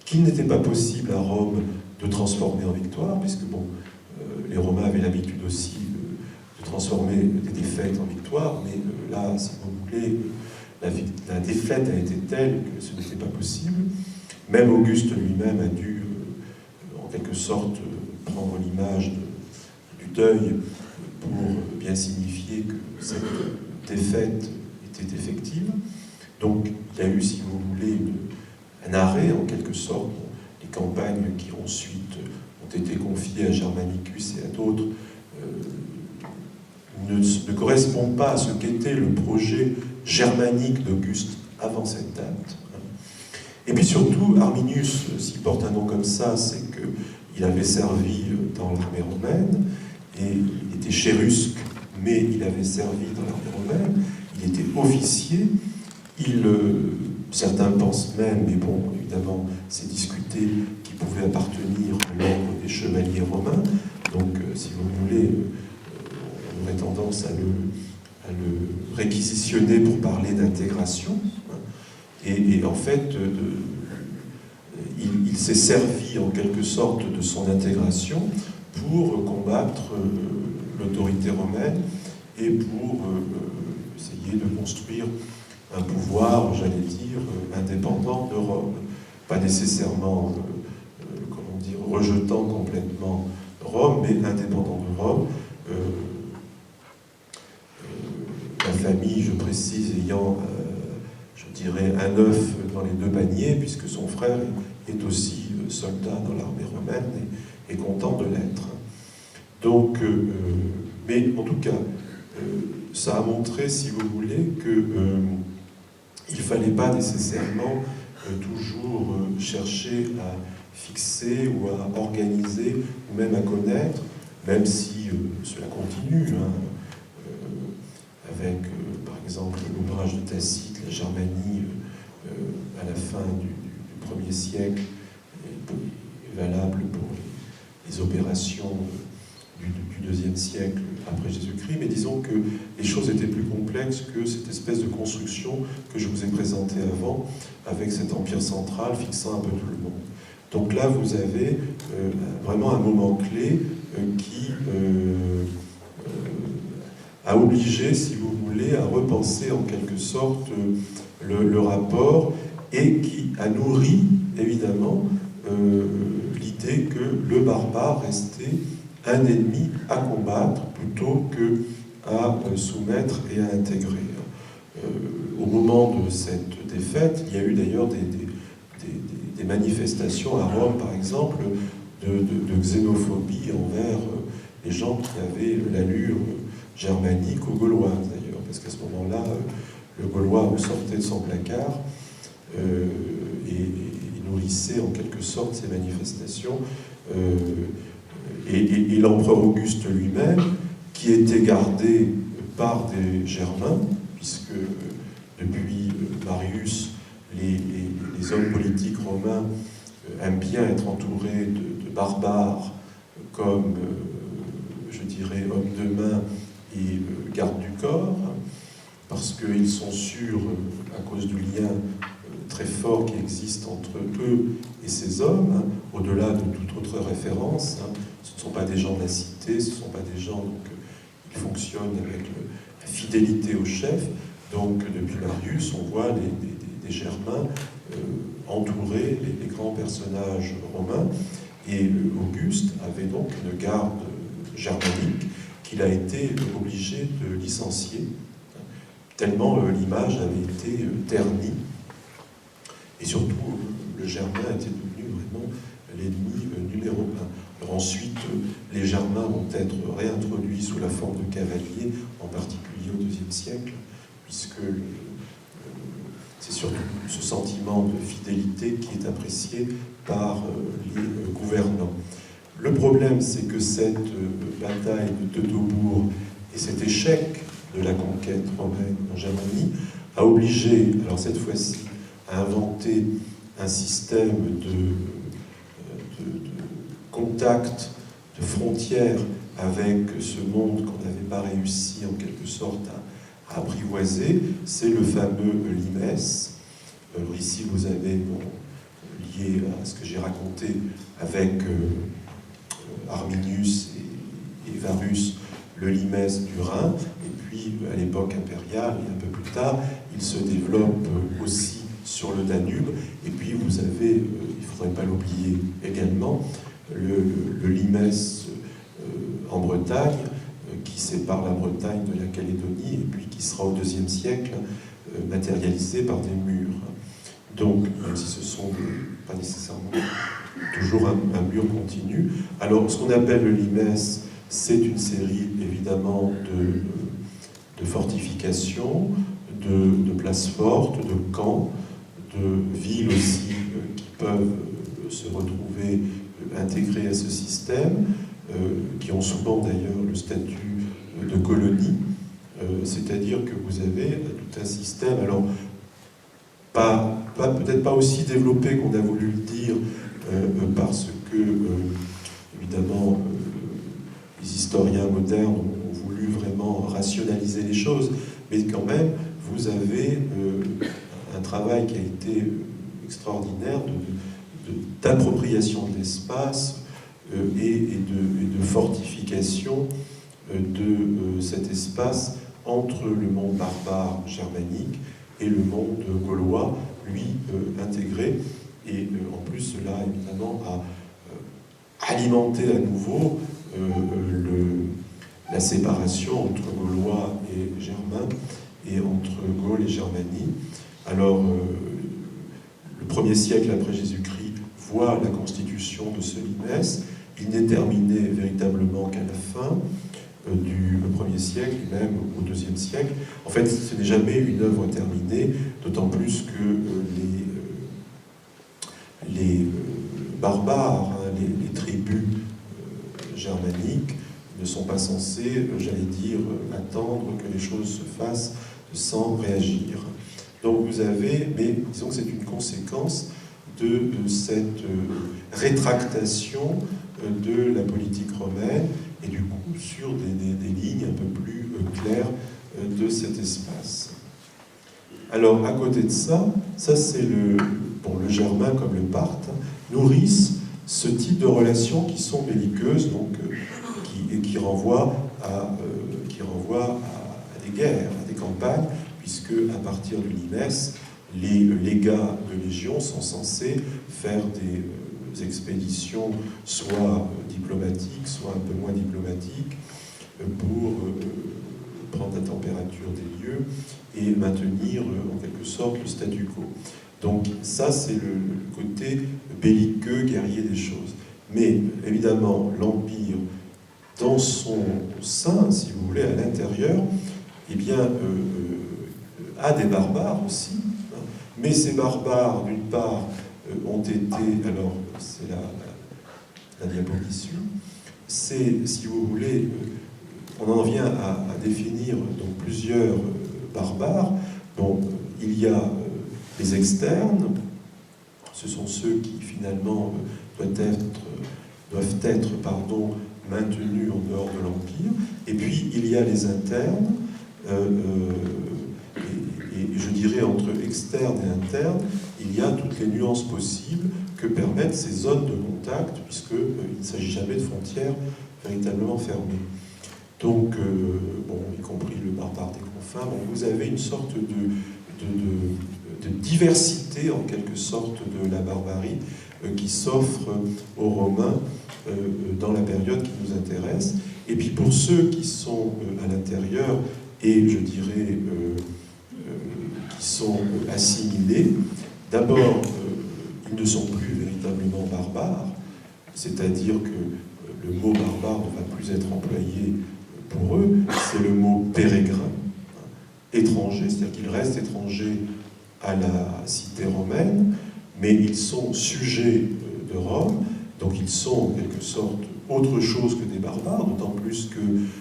qu'il n'était pas possible à Rome de transformer en victoire, puisque bon, les Romains avaient l'habitude aussi de transformer des défaites en victoire, mais là, si vous voulez, la défaite a été telle que ce n'était pas possible. Même Auguste lui-même a dû, en quelque sorte, prendre l'image du deuil pour bien signifier que cette défaite était effective. Donc, il y a eu, si vous voulez, un arrêt, en quelque sorte. Les campagnes qui ensuite ont été confiées à Germanicus et à d'autres ne correspondent pas à ce qu'était le projet germanique d'Auguste avant cette date. Et puis surtout, Arminius, s'il porte un nom comme ça, c'est qu'il avait servi dans l'armée romaine, et il était chérusque, mais il avait servi dans l'armée romaine, il était officier, certains pensent même, mais bon, évidemment, c'est discuté, qu'il pouvait appartenir à l'ordre des chevaliers romains, donc, si vous voulez, on aurait tendance à le réquisitionner pour parler d'intégration, et en fait, il s'est servi en quelque sorte de son intégration pour combattre l'autorité romaine et pour essayer de construire un pouvoir, j'allais dire, indépendant de Rome. Pas nécessairement, rejetant complètement Rome, mais indépendant de Rome. La famille, je précise, ayant, je dirais, un œuf dans les deux paniers, puisque son frère est aussi soldat dans l'armée romaine et content de l'être. Donc, mais en tout cas, ça a montré, si vous voulez, qu'il ne fallait pas nécessairement toujours chercher à fixer ou à organiser, ou même à connaître, même si cela continue, hein, avec, par exemple, l'ouvrage de Tacite, la Germanie, à la fin du 1er siècle, est valable pour les opérations du 2e siècle après Jésus-Christ, mais disons que les choses étaient plus complexes que cette espèce de construction que je vous ai présentée avant, avec cet empire central fixant un peu tout le monde. Donc là, vous avez vraiment un moment clé qui a obligé, si vous voulez, à repenser en quelque sorte le rapport, et qui a nourri, évidemment, l'idée que le barbare restait un ennemi à combattre plutôt qu'à soumettre et à intégrer. Au moment de cette défaite, il y a eu d'ailleurs des manifestations à Rome, par exemple, de xénophobie envers les gens qui avaient l'allure germanique ou gauloise, d'ailleurs, parce qu'à ce moment-là, le Gaulois sortait de son placard et nourrissait en quelque sorte ces manifestations. Et l'empereur Auguste lui-même, qui était gardé par des Germains, puisque depuis Marius, les hommes politiques romains aiment bien être entourés de barbares comme, je dirais, hommes de main et gardes du corps, parce qu'ils sont sûrs, à cause du lien très fort qui existe entre eux et ces hommes, au-delà de toute autre référence. Ce ne sont pas des gens de la cité, ce ne sont pas des gens qui fonctionnent avec la fidélité au chef. Donc, depuis Marius, on voit des Germains entourer les grands personnages romains. Et Auguste avait donc une garde germanique qu'il a été obligé de licencier, tellement l'image avait été ternie. Et surtout, le Germain était devenu vraiment l'ennemi numéro un. Alors ensuite, les Germains vont être réintroduits sous la forme de cavaliers, en particulier au IIe siècle, puisque c'est surtout ce sentiment de fidélité qui est apprécié par les gouvernants. Le problème, c'est que cette bataille de Teutobourg et cet échec de la conquête romaine en Germanie a obligé, alors cette fois-ci, à inventer un système de contact, de frontières avec ce monde qu'on n'avait pas réussi en quelque sorte à apprivoiser. C'est le fameux limes. Alors ici, vous avez, lié à ce que j'ai raconté avec Arminius et Varus, le limes du Rhin, et puis à l'époque impériale et un peu plus tard, il se développe aussi sur le Danube, et puis vous avez, il ne faudrait pas l'oublier également, le limes en Bretagne, qui sépare la Bretagne de la Calédonie, et puis qui sera au IIe siècle matérialisé par des murs. Donc, même si ce sont pas nécessairement toujours un mur continu. Alors, ce qu'on appelle le limes, c'est une série, évidemment, de fortifications, de places fortes, de camps, de villes aussi qui peuvent se retrouver intégrées à ce système, qui ont souvent d'ailleurs le statut de colonie, c'est-à-dire que vous avez tout un système, alors peut-être pas aussi développé qu'on a voulu le dire, parce que, évidemment, les historiens modernes ont voulu vraiment rationaliser les choses, mais quand même, vous avez un travail qui a été extraordinaire d'appropriation de l'espace et de fortification de cet espace entre le monde barbare germanique et le monde gaulois, lui, intégré. Et en plus, cela, évidemment, a alimenté à nouveau la séparation entre Gaulois et Germains, et entre Gaule et Germanie. Alors, le 1er siècle après Jésus-Christ voit la constitution de ce limes. Il n'est terminé véritablement qu'à la fin du 1er siècle, même au 2e siècle. En fait, ce n'est jamais une œuvre terminée, d'autant plus que les barbares, les tribus germaniques, ne sont pas censés, j'allais dire, attendre que les choses se fassent sans réagir. Donc vous avez, mais disons que c'est une conséquence de cette rétractation de la politique romaine, et du coup sur des lignes un peu plus claires de cet espace. Alors à côté de ça, c'est le germain comme le parthe, nourrissent ce type de relations qui sont belliqueuses. Donc et qui renvoie à des guerres, à des campagnes, puisque à partir du limes, les légats de légion sont censés faire des expéditions soit diplomatiques, soit un peu moins diplomatiques, pour prendre la température des lieux et maintenir en quelque sorte le statu quo. Donc ça, c'est le côté belliqueux, guerrier des choses. Mais évidemment, l'Empire, dans son sein, si vous voulez, à l'intérieur, eh bien, a des barbares aussi. Hein. Mais ces barbares, d'une part, ont été... Alors, c'est la diapo qui suit. C'est, si vous voulez, on en vient à définir donc, plusieurs barbares. Bon, il y a les externes, ce sont ceux qui finalement doivent être maintenus en dehors de l'Empire. Et puis il y a les internes, et je dirais entre externes et internes, il y a toutes les nuances possibles que permettent ces zones de contact, puisqu'il ne s'agit jamais de frontières véritablement fermées. Donc, bon, y compris le barbare des confins, bon, vous avez une sorte de diversité, en quelque sorte, de la barbarie qui s'offre aux Romains dans la période qui nous intéresse. Et puis pour ceux qui sont à l'intérieur et, je dirais, qui sont assimilés, d'abord, ils ne sont plus véritablement barbares, c'est-à-dire que le mot barbare ne va plus être employé pour eux, c'est le mot pérégrin, étranger, c'est-à-dire qu'ils restent étrangers à la cité romaine, mais ils sont sujets de Rome, donc ils sont en quelque sorte autre chose que des barbares, d'autant plus que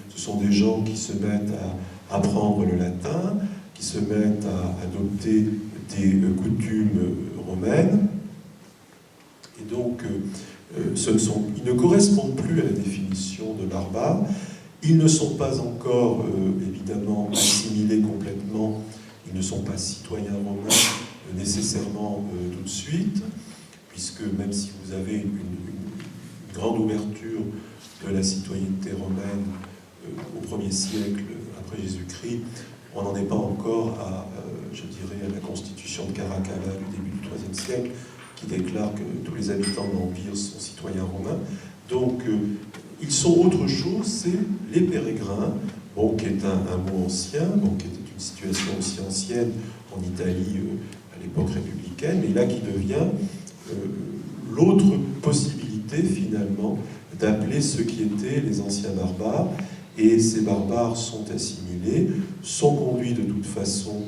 ce sont des gens qui se mettent à apprendre le latin, qui se mettent à adopter des coutumes romaines, et donc ils ne correspondent plus à la définition de barbares. Ils ne sont pas encore, évidemment, assimilés complètement, ils ne sont pas citoyens romains nécessairement tout de suite, puisque même si vous avez une grande ouverture de la citoyenneté romaine au 1er siècle après Jésus-Christ, on n'en est pas encore à, je dirais, à la constitution de Caracalla du début du IIIe siècle, qui déclare que tous les habitants de l'Empire sont citoyens romains. Donc, ils sont autre chose, c'est les pérégrins, bon, qui est un mot ancien, bon, qui était une situation aussi ancienne en Italie à l'époque républicaine, mais là qui devient l'autre possibilité finalement d'appeler ceux qui étaient les anciens barbares. Et ces barbares sont assimilés, sont conduits de toute façon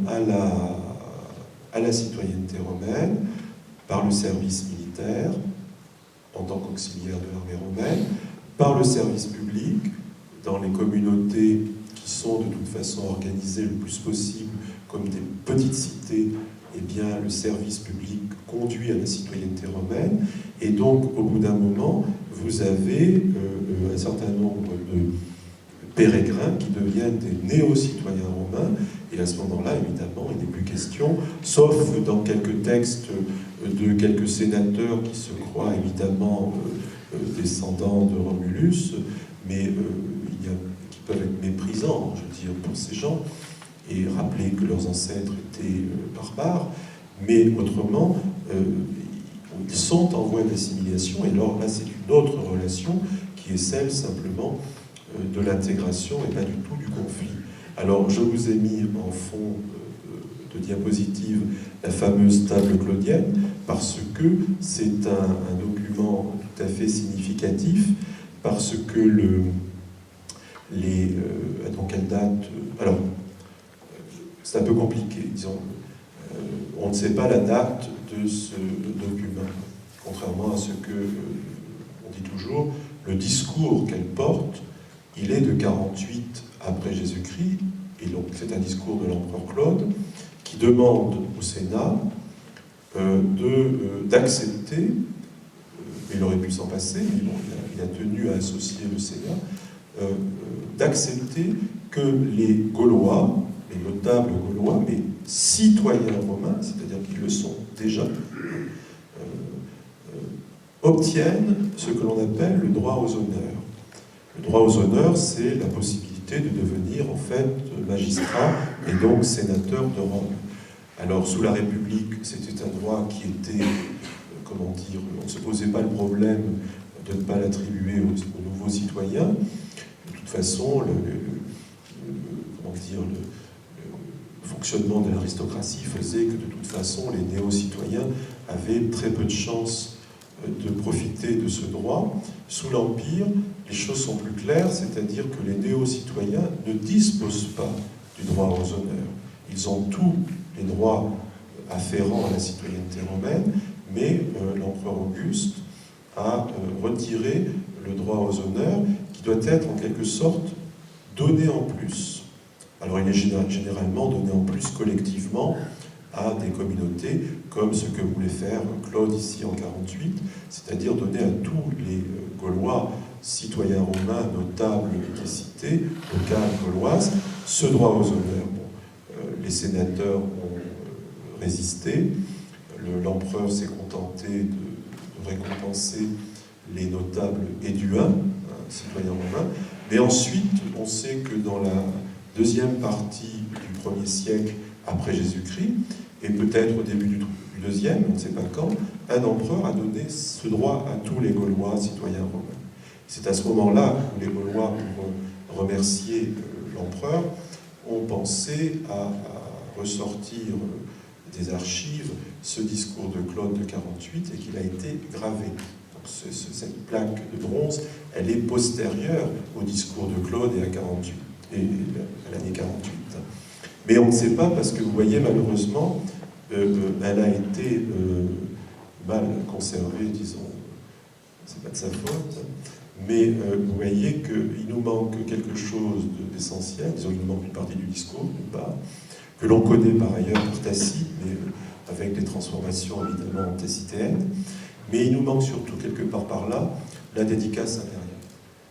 à la citoyenneté romaine par le service militaire, en tant qu'auxiliaire de l'armée romaine, par le service public, dans les communautés qui sont de toute façon organisées le plus possible comme des petites cités, eh bien le service public conduit à la citoyenneté romaine, et donc au bout d'un moment, vous avez un certain nombre de pérégrins qui deviennent des néo-citoyens romains, et à ce moment-là, évidemment, il n'est plus question, sauf dans quelques textes de quelques sénateurs qui se croient évidemment descendants de Romulus, mais qui peuvent être méprisants, je veux dire, pour ces gens, et rappeler que leurs ancêtres étaient barbares, mais autrement, ils sont en voie d'assimilation, et alors là, c'est une autre relation qui est celle simplement de l'intégration et pas du tout du conflit. Alors, je vous ai mis en fond de diapositive la fameuse table claudienne, parce que c'est un document tout à fait significatif, parce que donc elle date... alors, c'est un peu compliqué, disons. On ne sait pas la date de ce document, contrairement à ce que on dit toujours. Le discours qu'elle porte, il est de 48 après Jésus-Christ, et donc c'est un discours de l'empereur Claude, qui demande au Sénat d'accepter, il aurait pu s'en passer, mais bon, il a tenu à associer le Sénat, d'accepter que les Gaulois, les notables gaulois, mais citoyens romains, c'est-à-dire qu'ils le sont déjà, obtiennent ce que l'on appelle le droit aux honneurs. Le droit aux honneurs, c'est la possibilité de devenir en fait magistrat et donc sénateur de Rome. Alors sous la République, c'était un droit qui était, comment dire, on ne se posait pas le problème de ne pas l'attribuer aux nouveaux citoyens. De toute façon, comment dire, le fonctionnement de l'aristocratie faisait que de toute façon les néo-citoyens avaient très peu de chances de profiter de ce droit. Sous l'Empire, les choses sont plus claires, c'est-à-dire que les néo-citoyens ne disposent pas du droit aux honneurs. Ils ont tous les droits afférents à la citoyenneté romaine, mais l'empereur Auguste a retiré le droit aux honneurs qui doit être en quelque sorte donné en plus. Alors il est généralement donné en plus collectivement à des communautés, comme ce que voulait faire Claude ici en 48, c'est-à-dire donner à tous les Gaulois, citoyens romains, notables des cités, locales gauloises, ce droit aux honneurs. Bon, les sénateurs ont résisté, l'empereur s'est contenté de récompenser les notables éduins, citoyens romains, mais ensuite, on sait que dans la deuxième partie du 1er siècle après Jésus-Christ, et peut-être au début du deuxième, on ne sait pas quand, un empereur a donné ce droit à tous les Gaulois citoyens romains. C'est à ce moment-là où les Gaulois, pour remercier l'empereur, ont pensé à ressortir des archives ce discours de Claude de 48 et qu'il a été gravé. Donc cette plaque de bronze, elle est postérieure au discours de Claude et à 48, et à l'année 48. Mais on ne sait pas parce que vous voyez, malheureusement, elle a été mal conservée, disons, c'est pas de sa faute, mais vous voyez qu'il nous manque quelque chose d'essentiel, disons qu'il nous manque une partie du discours, d'une part, que l'on connaît par ailleurs par Tacite, mais avec des transformations évidemment anticitéennes, mais il nous manque surtout quelque part par là la dédicace impériale.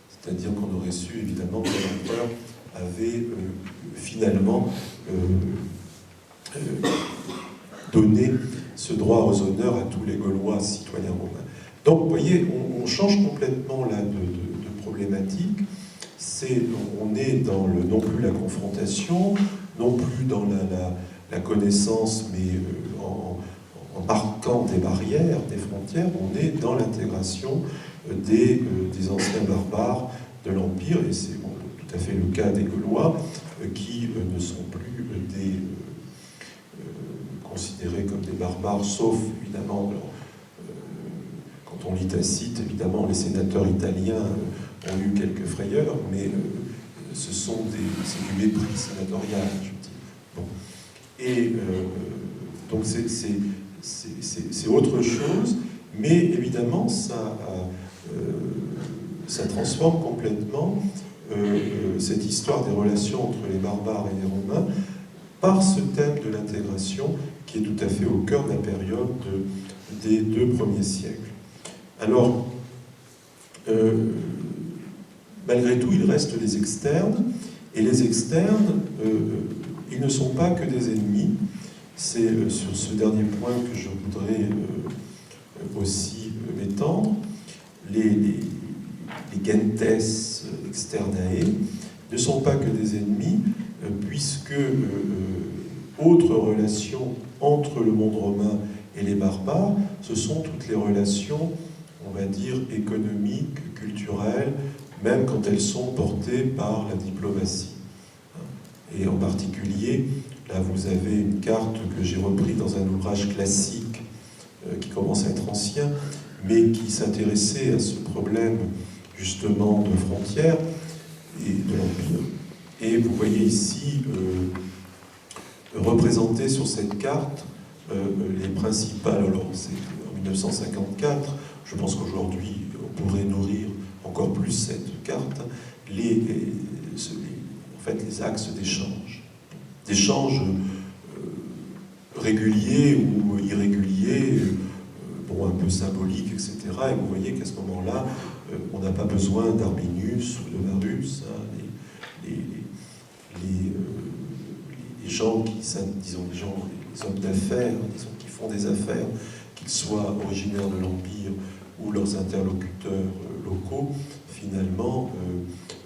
C'est-à-dire qu'on aurait su évidemment que l'empereur avait finalement donné ce droit aux honneurs à tous les Gaulois citoyens romains. Donc vous voyez, on change complètement là de problématique. On est dans non plus la confrontation, non plus dans la connaissance, mais en marquant des barrières, des frontières, on est dans l'intégration des anciens barbares de l'Empire, et c'est tout à fait le cas des Gaulois, qui ne sont plus considérés comme des barbares, sauf évidemment, quand on lit Tacite, évidemment les sénateurs italiens ont eu quelques frayeurs, mais c'est du mépris sénatorial, je veux dire. Bon. Et donc c'est autre chose, mais évidemment ça transforme complètement cette histoire des relations entre les barbares et les Romains par ce thème de l'intégration qui est tout à fait au cœur de la période des 2 premiers siècles. Alors, malgré tout, il reste les externes, et les externes, ils ne sont pas que des ennemis. C'est sur ce dernier point que je voudrais aussi m'étendre. Les gentes externae ne sont pas que des ennemis, puisque autre relation entre le monde romain et les barbares, ce sont toutes les relations, on va dire, économiques, culturelles, même quand elles sont portées par la diplomatie. Et en particulier, là vous avez une carte que j'ai reprise dans un ouvrage classique qui commence à être ancien, mais qui s'intéressait à ce problème justement de frontières et de l'Empire. Et vous voyez ici représenté sur cette carte les principales, alors c'est en 1954, je pense qu'aujourd'hui on pourrait nourrir encore plus cette carte, en fait, les axes d'échange réguliers ou irréguliers, un peu symboliques, etc. Et vous voyez qu'à ce moment-là, on n'a pas besoin d'Arminius ou de Varus, hein, les gens qui, disons, les hommes d'affaires, disons, qui font des affaires, qu'ils soient originaires de l'Empire ou leurs interlocuteurs locaux, finalement,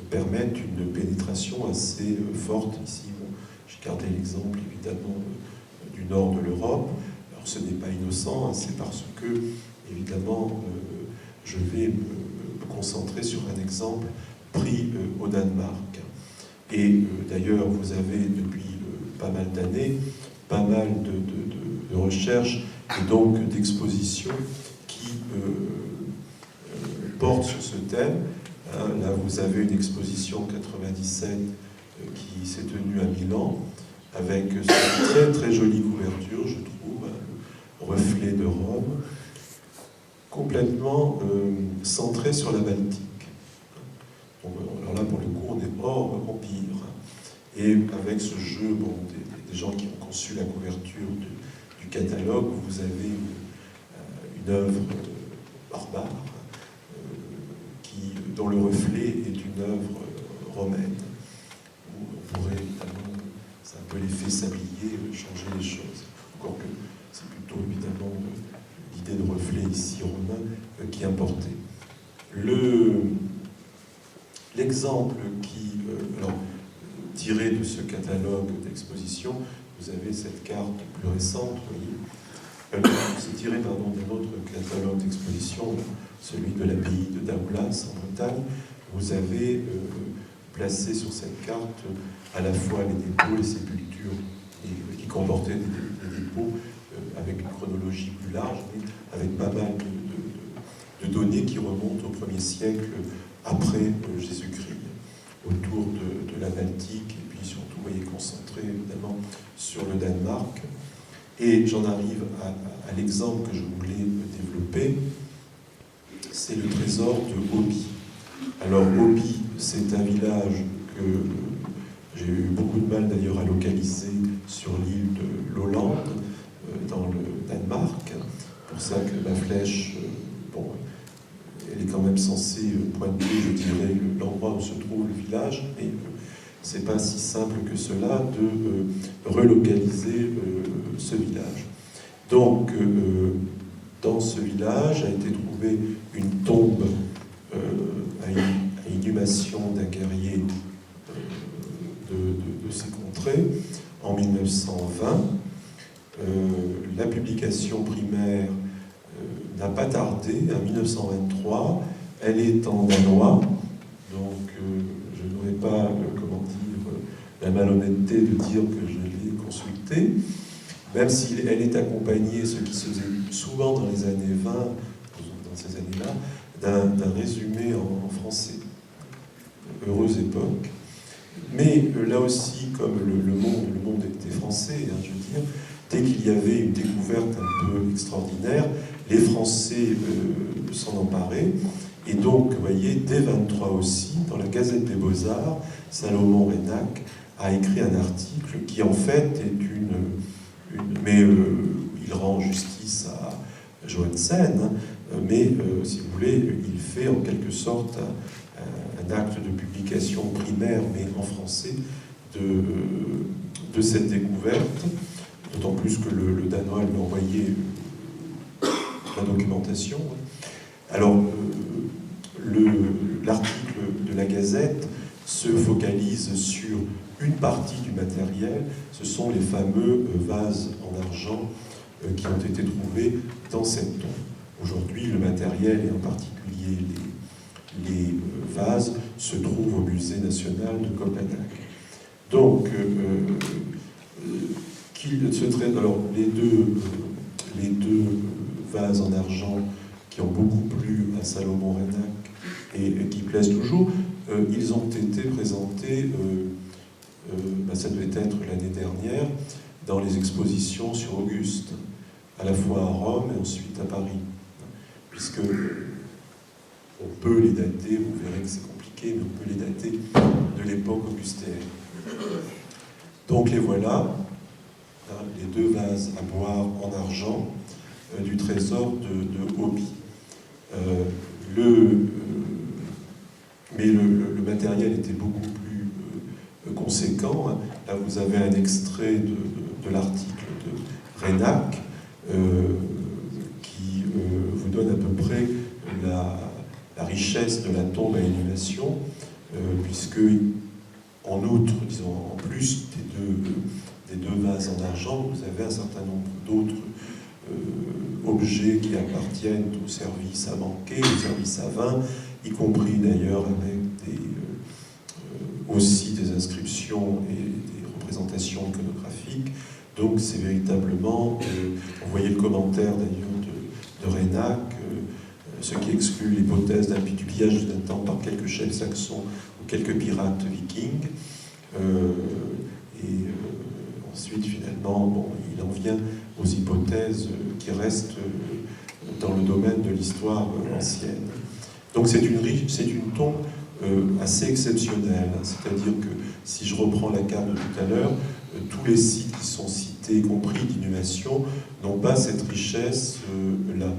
permettent une pénétration assez forte. Ici, bon, j'ai gardé l'exemple, évidemment, du nord de l'Europe. Alors, ce n'est pas innocent, hein, c'est parce que, évidemment, je vais me concentrer sur un exemple pris au Danemark. Et d'ailleurs, vous avez, depuis pas mal d'années, pas mal de recherches et donc d'expositions qui portent sur ce thème. Là, vous avez une exposition 97 qui s'est tenue à Milan, avec une très très jolie couverture, je trouve, le reflet de Rome, complètement centré sur la Baltique. Donc, alors là, pour le coup, on est hors empire. Et avec ce jeu, bon, des gens qui ont conçu la couverture du catalogue, vous avez une œuvre barbare dont le reflet est une œuvre romaine. Où on pourrait, évidemment, c'est un peu l'effet sablier, changer les choses. Encore que c'est plutôt, évidemment, l'idée de reflet ici romain qui est importée. L'exemple qui, alors, tiré de ce catalogue d'exposition, vous avez cette carte plus récente, c'est tiré d'un autre catalogue d'exposition, celui de l'abbaye de Daoulas en Bretagne. Vous avez placé sur cette carte à la fois les dépôts, les sépultures, qui comportaient des dépôts avec une chronologie plus large, mais avec pas mal de données qui remontent au 1er siècle après Jésus-Christ, autour de la Baltique, et puis surtout, vous voyez, concentré évidemment sur le Danemark. Et j'en arrive à l'exemple que je voulais développer, c'est le trésor de Åby. Alors Åby, c'est un village que j'ai eu beaucoup de mal d'ailleurs à localiser sur l'île de Lolland, dans le Danemark. C'est pour ça que ma flèche, bon, elle est quand même censée pointer, je dirais, l'endroit où se trouve le village, mais c'est pas si simple que cela de relocaliser ce village. Donc, dans ce village a été trouvée une tombe à inhumation d'un guerrier de ces contrées en 1920. La publication primaire n'a pas tardé, en 1923. Elle est en danois, donc je n'aurais pas, comment dire, la malhonnêteté de dire que je l'ai consultée, même si elle est accompagnée, ce qui se faisait souvent dans les années 20, dans ces années-là, d'un résumé en français. Heureuse époque. Mais là aussi, comme le monde était français, hein, je veux dire, dès qu'il y avait une découverte un peu extraordinaire, les Français s'en emparaient. Et donc, vous voyez, dès 23 aussi, dans la Gazette des Beaux-Arts, Salomon Reynac a écrit un article qui, en fait, est mais il rend justice à Johansen, hein, mais, si vous voulez, il fait en quelque sorte un acte de publication primaire, mais en français, de cette découverte, d'autant plus que le Danois lui a envoyé la documentation. Alors, l'article de la Gazette se focalise sur une partie du matériel, ce sont les fameux vases en argent qui ont été trouvés dans cette tombe. Aujourd'hui, le matériel, et en particulier les vases, se trouvent au Musée national de Copenhague. Donc, alors, les deux vases en argent qui ont beaucoup plu à Salomon Reynac et qui plaisent toujours, ils ont été présentés, ça devait être l'année dernière, dans les expositions sur Auguste, à la fois à Rome et ensuite à Paris. Puisque on peut les dater, vous verrez que c'est compliqué, mais on peut les dater de l'époque augustéenne. Donc les voilà, les deux vases à boire en argent du trésor de Åby. Mais le matériel était beaucoup plus conséquent. Là, vous avez un extrait de l'article de Reynac qui vous donne à peu près la richesse de la tombe à inhumation, puisque, en outre, disons, en plus des deux vases en argent, vous avez un certain nombre d'autres objets qui appartiennent au service à banquet, au service à vin, y compris d'ailleurs avec aussi des inscriptions et des représentations iconographiques. Donc c'est véritablement, on voyait le commentaire d'ailleurs de Reynac, ce qui exclut l'hypothèse du pillage d'un temps par quelques chefs saxons ou quelques pirates vikings. Ensuite, finalement, bon, il en vient aux hypothèses qui restent dans le domaine de l'histoire ancienne. Donc c'est une tombe assez exceptionnelle, c'est-à-dire que si je reprends la carte de tout à l'heure, tous les sites qui sont cités, y compris d'inhumation, n'ont pas cette richesse-là.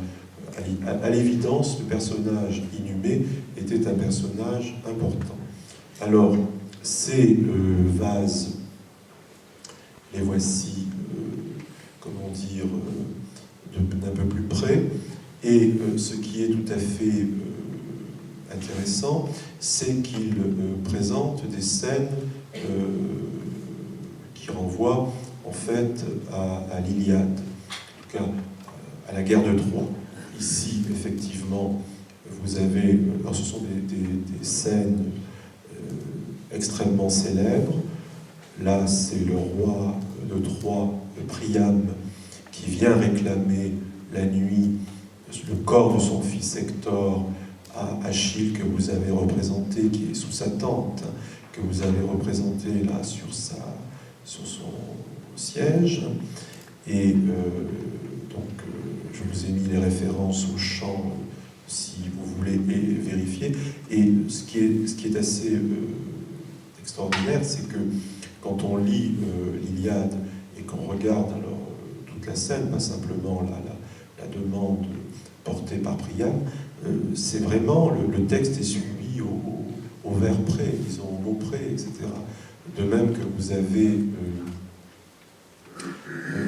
À l'évidence, le personnage inhumé était un personnage important. Alors, ces vases, les voici, comment dire, d'un peu plus près, et ce qui est tout à fait intéressant, c'est qu'ils présentent des scènes qui renvoient en fait à l'Iliade, en tout cas à la guerre de Troie. Ici, effectivement, vous avez, alors ce sont des scènes extrêmement célèbres. Là, c'est le roi de Troie, Priam, qui vient réclamer la nuit le corps de son fils Hector à Achille, que vous avez représenté, qui est sous sa tente, que vous avez représenté là sur son siège. Et je vous ai mis les références au chant si vous voulez vérifier. Et ce qui est assez extraordinaire, c'est que quand on lit l'Iliade et qu'on regarde alors toute la scène, pas simplement la demande portée par Priam, c'est vraiment, le texte est suivi au vers près, disons au mot près, etc. De même que vous avez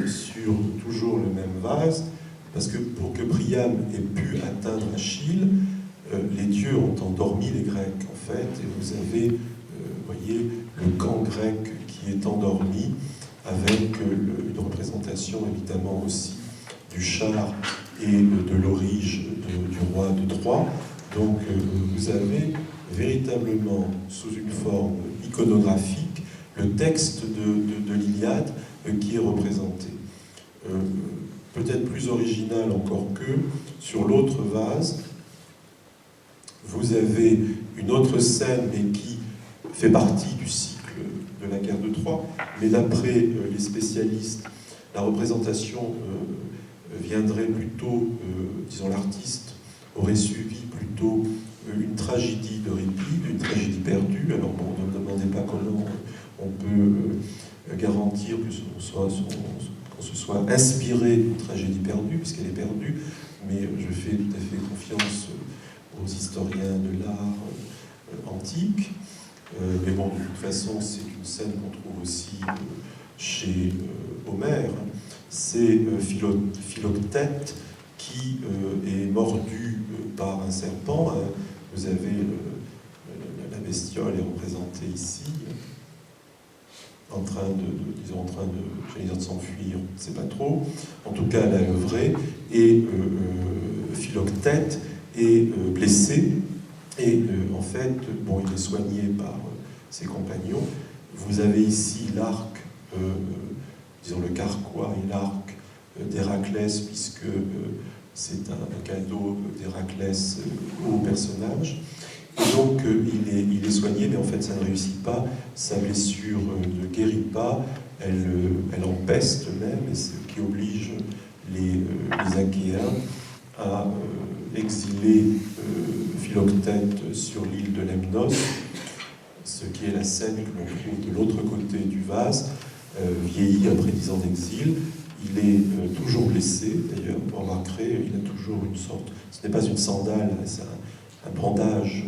sur toujours le même vase, parce que pour que Priam ait pu atteindre Achille, les dieux ont endormi les Grecs, en fait, et vous avez, voyez, le camp grec qui est endormi, avec une représentation évidemment aussi du char et de l'orige du roi de Troie. Donc vous avez véritablement, sous une forme iconographique, le texte de l'Iliade qui est représenté. Peut-être plus original encore que, sur l'autre vase, vous avez une autre scène, mais qui fait partie du cycle de la guerre de Troie, mais d'après les spécialistes, la représentation viendrait plutôt, disons l'artiste aurait suivi plutôt une tragédie d'Euripide, une tragédie perdue. Alors bon, ne me demandez pas comment on peut garantir qu'on se soit inspiré d'une tragédie perdue, puisqu'elle est perdue, mais je fais tout à fait confiance aux historiens de l'art antique. Mais bon, de toute façon, c'est une scène qu'on trouve aussi chez Homère. C'est Philoctète qui est mordu par un serpent. Vous avez la bestiole est représentée ici, en train de s'enfuir, on ne sait pas trop. En tout cas, elle a œuvré, et Philoctète est blessé, et en fait, bon, il est soigné par ses compagnons. Vous avez ici l'arc, disons le carquois et l'arc d'Héraclès, puisque c'est un cadeau d'Héraclès au personnage. Et donc il est soigné, mais en fait ça ne réussit pas. Sa blessure ne guérit pas, elle empeste même, et ce qui oblige les Achéens à exiler Philoctète sur l'île de Lemnos, ce qui est la scène que l'on trouve de l'autre côté du vase, vieilli après 10 ans d'exil. Il est toujours blessé, d'ailleurs, vous remarquerez, il a toujours une sorte, ce n'est pas une sandale, c'est un bandage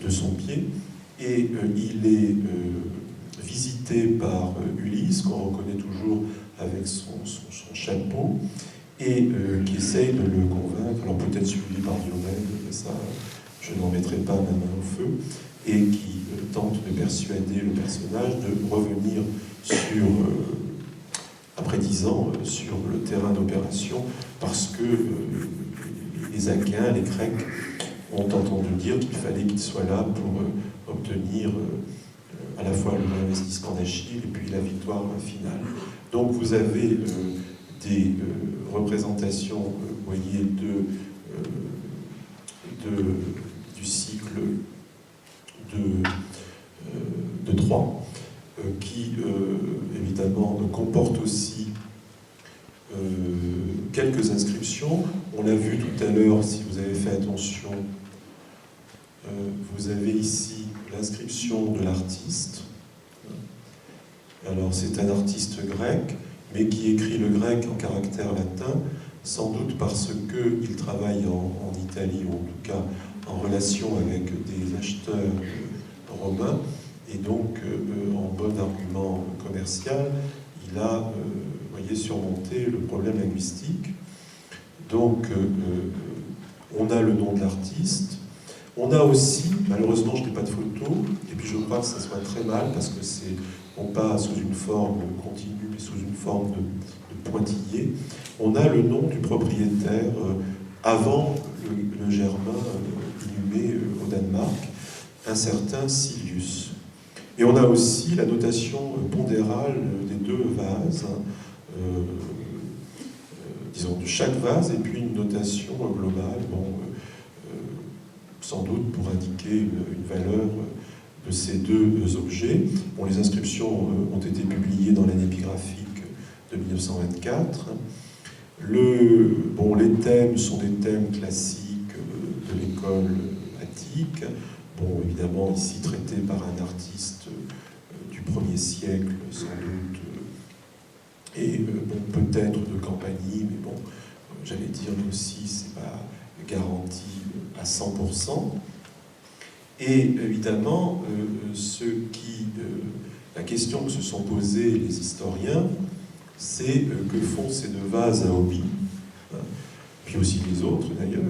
de son pied, et il est visité par Ulysse, qu'on reconnaît toujours avec son chapeau, et qui essaye de le convaincre, alors peut-être suivi par Diomède, mais ça, je n'en mettrai pas ma main au feu, et qui tente de persuader le personnage de revenir sur, après 10 ans, sur le terrain d'opération, parce que les Akhéens, les Grecs, ont entendu dire qu'il fallait qu'il soit là pour obtenir à la fois le réinvestissement d'Achille et puis la victoire finale. Donc vous avez des représentations, vous voyez, du cycle de Troie, qui évidemment comporte aussi quelques inscriptions. On l'a vu tout à l'heure, si vous avez fait attention, vous avez ici l'inscription de l'artiste. Alors c'est un artiste grec, mais qui écrit le grec en caractère latin, sans doute parce qu'il travaille en Italie, ou en tout cas en relation avec des acheteurs romains, et donc en bon argument commercial, il a voyez, surmonté le problème linguistique. Donc on a le nom de l'artiste. On a aussi, malheureusement je n'ai pas de photo, et puis je crois que ça soit très mal, parce que c'est non pas sous une forme continue, mais sous une forme de pointillé. On a le nom du propriétaire avant le germain inhumé au Danemark, un certain Silius. Et on a aussi la notation pondérale des deux vases, disons de chaque vase, et puis une notation globale, bon, sans doute pour indiquer une valeur de ces deux objets. Bon, les inscriptions ont été publiées dans l'année épigraphique de 1924. Les thèmes sont des thèmes classiques de l'école attique. Bon, évidemment, ici traités par un artiste du 1er siècle, sans doute, et bon, peut-être de Campanie, mais bon, j'allais dire aussi, c'est pas garanti à 100%. Et évidemment, la question que se sont posées les historiens, c'est que font ces deux vases à Oby, puis aussi les autres d'ailleurs.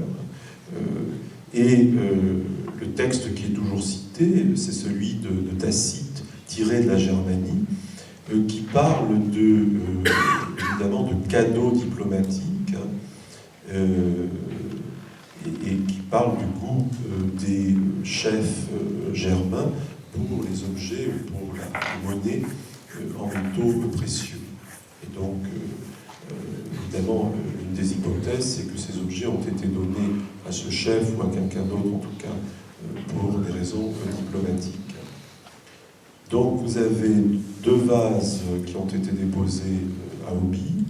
Le texte qui est toujours cité, c'est celui de Tacite, tiré de la Germanie, qui parle évidemment de cadeaux diplomatiques, et qui parle du goût des chefs germains pour les objets, pour la monnaie en métaux précieux. Et donc, évidemment, une des hypothèses, c'est que ces objets ont été donnés à ce chef ou à quelqu'un d'autre, en tout cas, pour des raisons diplomatiques. Donc, vous avez deux vases qui ont été déposés à Oby,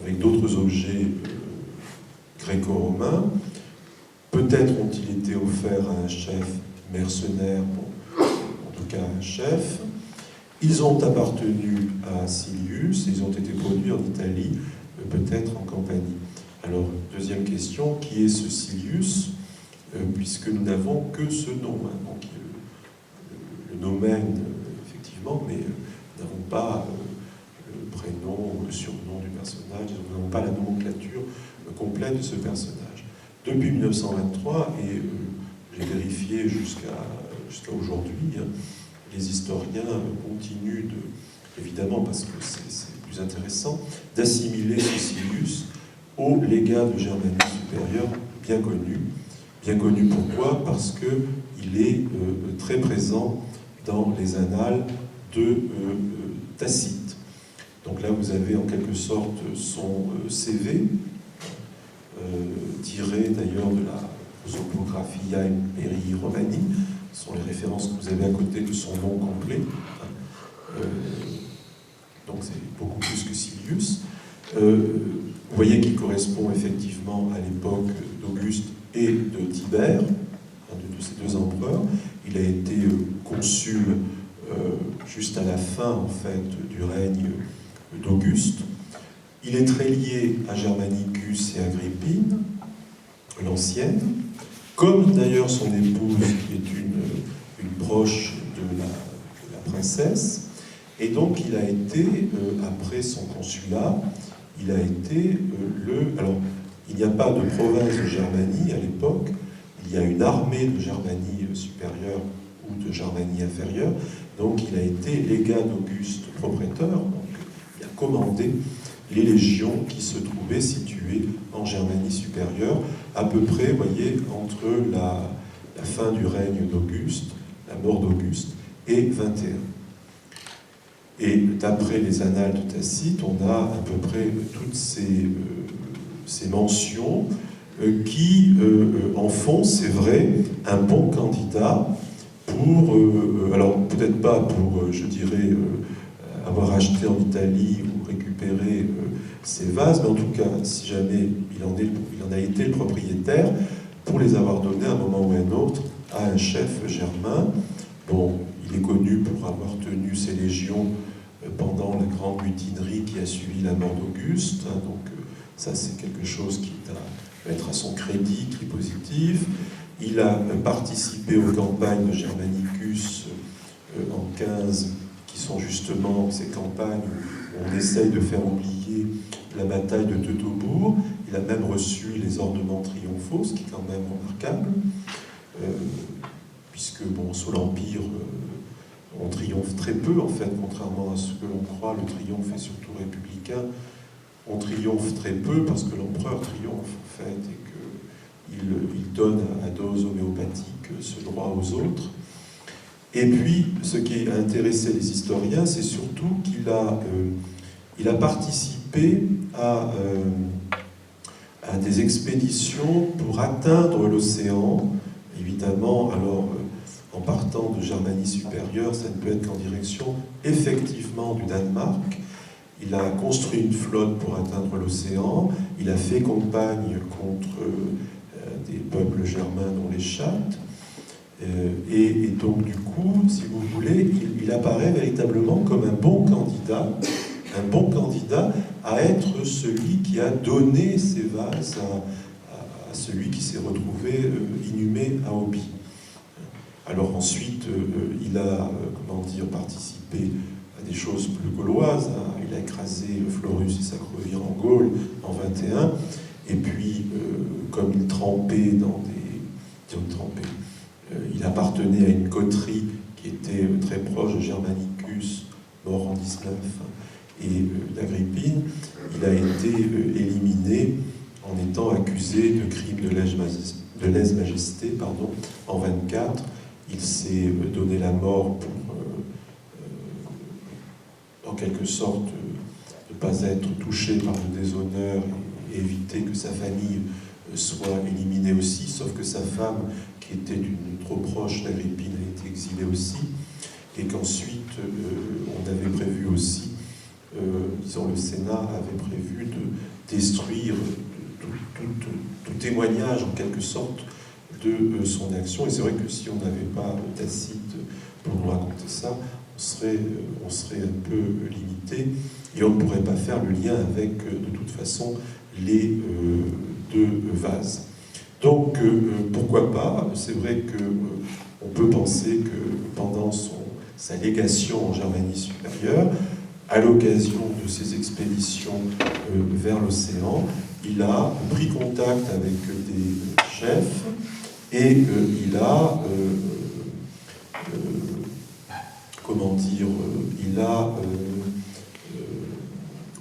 avec d'autres objets gréco-romains. Peut-être ont-ils été offerts à un chef mercenaire, bon, en tout cas un chef. Ils ont appartenu à Silius, ils ont été produits en Italie, peut-être en Campanie. Alors, deuxième question, qui est ce Silius, puisque nous n'avons que ce nom, hein, donc le nomen, effectivement, mais nous n'avons pas le prénom ou le surnom du personnage, nous n'avons pas la nomenclature complète de ce personnage. Depuis 1923, et j'ai vérifié jusqu'à aujourd'hui, hein, les historiens continuent, évidemment parce que c'est plus intéressant, d'assimiler ce Silius au légat de Germanie supérieure bien connu. Bien connu pourquoi? Parce qu'il est très présent dans les annales de Tacite. Donc là, vous avez en quelque sorte son CV, tiré d'ailleurs de la Prosopographia Imperii Romani, ce sont les références que vous avez à côté de son nom complet. Donc c'est beaucoup plus que Silius. Vous voyez qu'il correspond effectivement à l'époque d'Auguste et de Tibère, de ces deux empereurs. Il a été consul juste à la fin, en fait, du règne d'Auguste. Il est très lié à Germanicus et Agrippine, l'ancienne, comme d'ailleurs son épouse, qui est une proche de la princesse. Et donc il a été, après son consulat, il a été alors, il n'y a pas de province de Germanie à l'époque, il y a une armée de Germanie supérieure ou de Germanie inférieure, donc il a été légat d'Auguste propréteur, donc il a commandé les légions qui se trouvaient situées en Germanie supérieure, à peu près, vous voyez, entre la fin du règne d'Auguste, la mort d'Auguste, et 21. Et d'après les annales de Tacite, on a à peu près toutes ces mentions qui en font, c'est vrai, un bon candidat pour, alors peut-être pas pour, je dirais, avoir acheté en Italie ou récupéré ces vases, mais en tout cas, si jamais il en a été le propriétaire, pour les avoir donnés à un moment ou à un autre à un chef germain. Bon, il est connu pour avoir tenu ses légions pendant la grande mutinerie qui a suivi la mort d'Auguste, hein, donc ça c'est quelque chose qui va être à son crédit, qui est positif. Il a participé aux campagnes de Germanicus en 15, qui sont justement ces campagnes où on essaye de faire oublier la bataille de Teutobourg. Il a même reçu les ornements triomphaux, ce qui est quand même remarquable, puisque bon, sous l'Empire, on triomphe très peu, en fait, contrairement à ce que l'on croit, le triomphe est surtout républicain. On triomphe très peu parce que l'empereur triomphe, en fait, et qu'il donne à dose homéopathique ce droit aux autres. Et puis, ce qui a intéressé les historiens, c'est surtout qu'il a participé à des expéditions pour atteindre l'océan. Évidemment, alors, en partant de Germanie supérieure, ça ne peut être qu'en direction, effectivement, du Danemark. Il a construit une flotte pour atteindre l'océan. Il a fait campagne contre des peuples germains, dont les Chattes. Et donc, du coup, si vous voulez, il apparaît véritablement comme un bon candidat à être celui qui a donné ces vases à celui qui s'est retrouvé inhumé à Obi. Alors ensuite, il a, participé à des choses plus gauloises. Hein. Il a écrasé Florus et Sacrovir en Gaule en 21. Et puis, comme il trempait il appartenait à une coterie qui était très proche de Germanicus, mort en 19, et d'Agrippine, il a été éliminé en étant accusé de crime de lèse-majesté en 24. Il s'est donné la mort pour, en quelque sorte, ne pas être touché par le déshonneur et éviter que sa famille soit éliminée aussi, sauf que sa femme, qui était trop proche d'Agrippine, a été exilée aussi, et qu'ensuite on avait prévu aussi, le Sénat avait prévu de détruire tout témoignage en quelque sorte de son action. Et c'est vrai que si on n'avait pas Tacite pour nous raconter ça, on serait un peu limité et on ne pourrait pas faire le lien avec, de toute façon, les deux vases. Donc, pourquoi pas? C'est vrai qu'on peut penser que pendant sa légation en Germanie supérieure, à l'occasion de ses expéditions vers l'océan, il a pris contact avec des chefs et il a,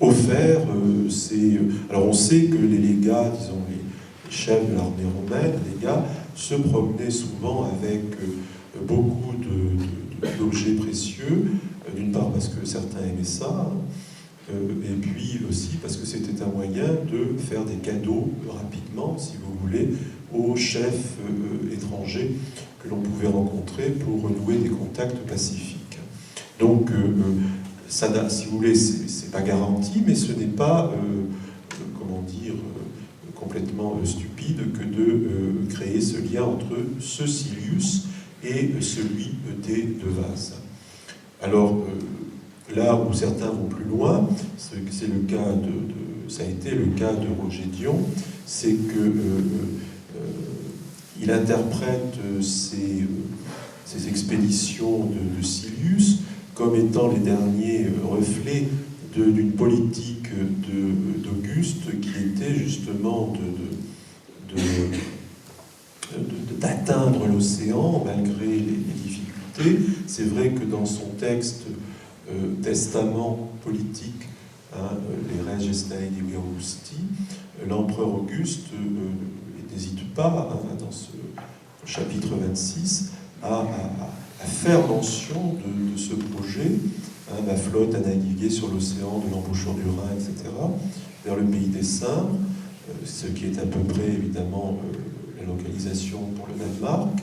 offert ses... Alors on sait que les légats, disons les chefs de l'armée romaine, les légats, se promenaient souvent avec beaucoup d'objets précieux, d'une part parce que certains aimaient ça, et puis aussi parce que c'était un moyen de faire des cadeaux rapidement, si vous voulez, aux chefs étrangers que l'on pouvait rencontrer pour renouer des contacts pacifiques. Donc, ça, si vous voulez, c'est pas garanti, mais ce n'est pas, complètement stupide que de créer ce lien entre ce Silius et celui des deux vases. Alors, là où certains vont plus loin, c'est le cas ça a été le cas de Roger Dion, c'est que il interprète ces expéditions de Silius comme étant les derniers reflets d'une politique d'Auguste qui était justement d'atteindre l'océan malgré les difficultés. C'est vrai que dans son texte testament politique, les Res Gestae Divi Augusti, l'empereur Auguste n'hésite pas, dans ce chapitre 26, à faire mention de ce projet, la flotte à naviguer sur l'océan de l'embouchure du Rhin, etc., vers le pays des Saints, ce qui est à peu près évidemment la localisation pour le Danemark.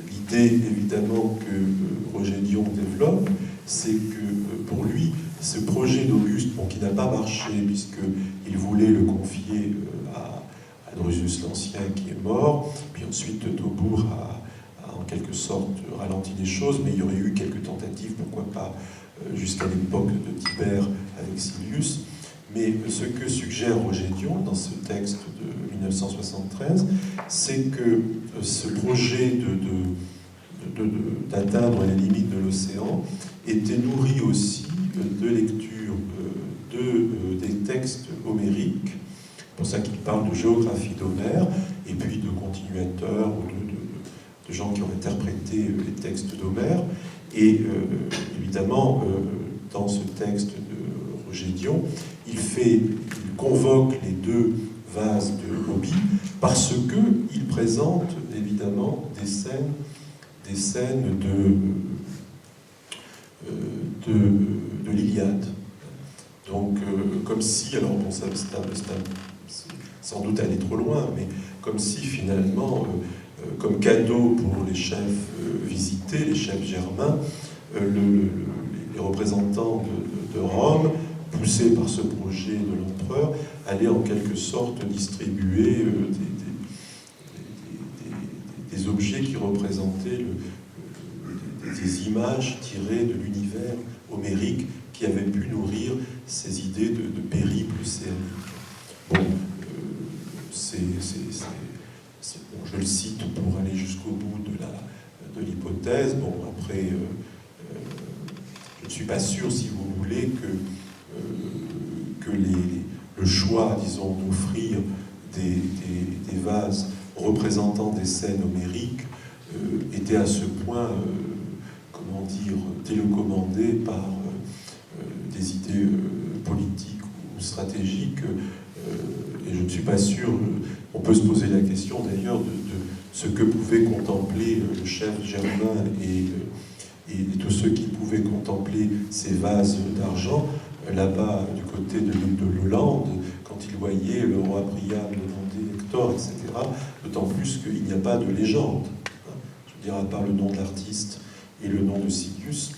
L'idée évidemment que Roger Dion développe, c'est que pour lui, ce projet d'Auguste, qui n'a pas marché puisqu'il voulait le confier à Drusus l'Ancien qui est mort, puis ensuite Taubourg a en quelque sorte ralenti les choses, mais il y aurait eu quelques tentatives, pourquoi pas jusqu'à l'époque de Tibère avec Silius. Mais ce que suggère Roger Dion dans ce texte de 1973, c'est que ce projet d'atteindre les limites de l'océan était nourri aussi de lecture des textes homériques. C'est pour ça qu'il parle de géographie d'Homère, et puis de continuateurs ou de gens qui ont interprété les textes d'Homère. Et évidemment, dans ce texte de Roger Dion, il convoque les deux vases de Hobie parce qu'il présente évidemment des scènes de l'Iliade. Donc, comme si, alors bon, ça c'est sans doute aller trop loin, mais comme si finalement, comme cadeau pour les chefs visités, les chefs germains, les représentants de Rome, poussés par ce projet de l'empereur, allaient en quelque sorte distribuer des objets qui représentaient des images tirées de l'univers homérique qui avaient pu nourrir ces idées de périple océanique. Bon, je le cite pour aller jusqu'au bout de l'hypothèse. Bon, après, je ne suis pas sûr, si vous voulez, que le choix, disons, d'offrir des vases représentant des scènes homériques était à ce point, comment dire, télécommandé par des idées politiques ou stratégiques, et je ne suis pas sûr. On peut se poser la question d'ailleurs de ce que pouvait contempler le chef germain et tous ceux qui pouvaient contempler ces vases d'argent là-bas du côté de l'île de l'Hollande, quand ils voyaient le roi Priam demander Hector, etc. D'autant plus qu'il n'y a pas de légende. Je veux dire, à part le nom de l'artiste et le nom de Silius.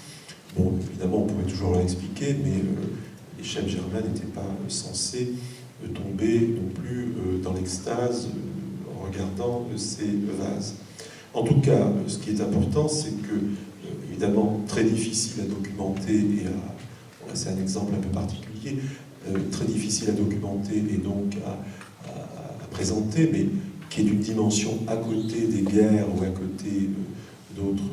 Bon, évidemment, on pourrait toujours l'expliquer, mais les chefs germains n'étaient pas censés tomber non plus dans l'extase en regardant ces vases. En tout cas, ce qui est important, c'est que, évidemment, très difficile à documenter, et là c'est un exemple un peu particulier, très difficile à documenter et donc à présenter, mais qui est d'une dimension à côté des guerres ou à côté d'autres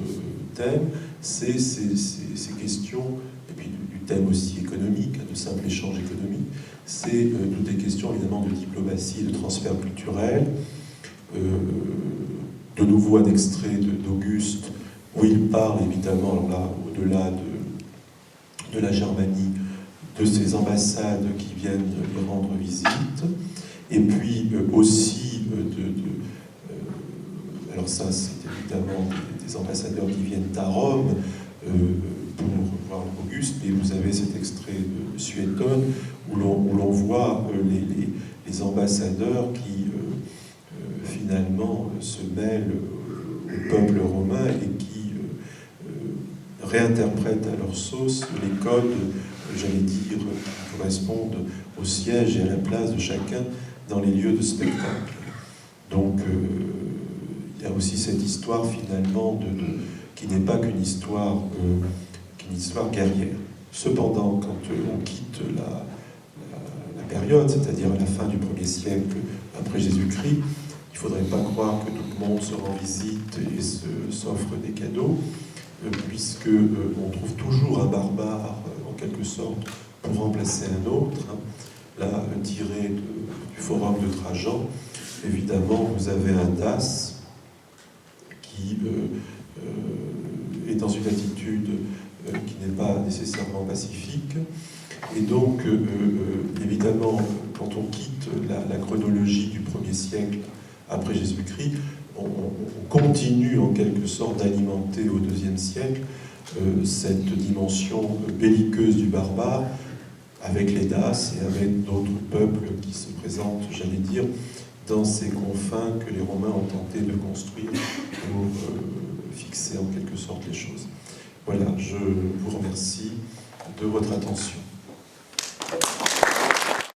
thèmes, c'est ces questions, et puis du thème aussi économique, de simple échange économique, c'est toutes des questions évidemment de diplomatie, de transfert culturel. De nouveau un extrait d'Auguste, où il parle évidemment, alors là, au-delà de la Germanie, de ces ambassades qui viennent lui rendre visite, et puis aussi alors ça c'est évidemment des ambassadeurs qui viennent à Rome pour voir Auguste, mais vous avez cet extrait de Suétone où l'on voit les ambassadeurs qui finalement se mêlent au peuple romain et qui réinterprètent à leur sauce les codes, j'allais dire, qui correspondent au siège et à la place de chacun dans les lieux de spectacle. Donc il y a aussi cette histoire finalement qui n'est pas qu'une histoire guerrière. Cependant, quand on quitte la période, c'est-à-dire à la fin du 1er siècle après Jésus-Christ, il ne faudrait pas croire que tout le monde se rend visite et s'offre des cadeaux, puisque on trouve toujours un barbare, en quelque sorte, pour remplacer un autre. Là, tiré du forum de Trajan, évidemment, vous avez un Dace qui est dans une attitude qui n'est pas nécessairement pacifique. Et donc, évidemment, quand on quitte la chronologie du 1er siècle après Jésus-Christ, on continue en quelque sorte d'alimenter au 2e siècle cette dimension belliqueuse du barbare, avec les Daces et avec d'autres peuples qui se présentent, j'allais dire, dans ces confins que les Romains ont tenté de construire pour fixer en quelque sorte les choses. Voilà, je vous remercie de votre attention.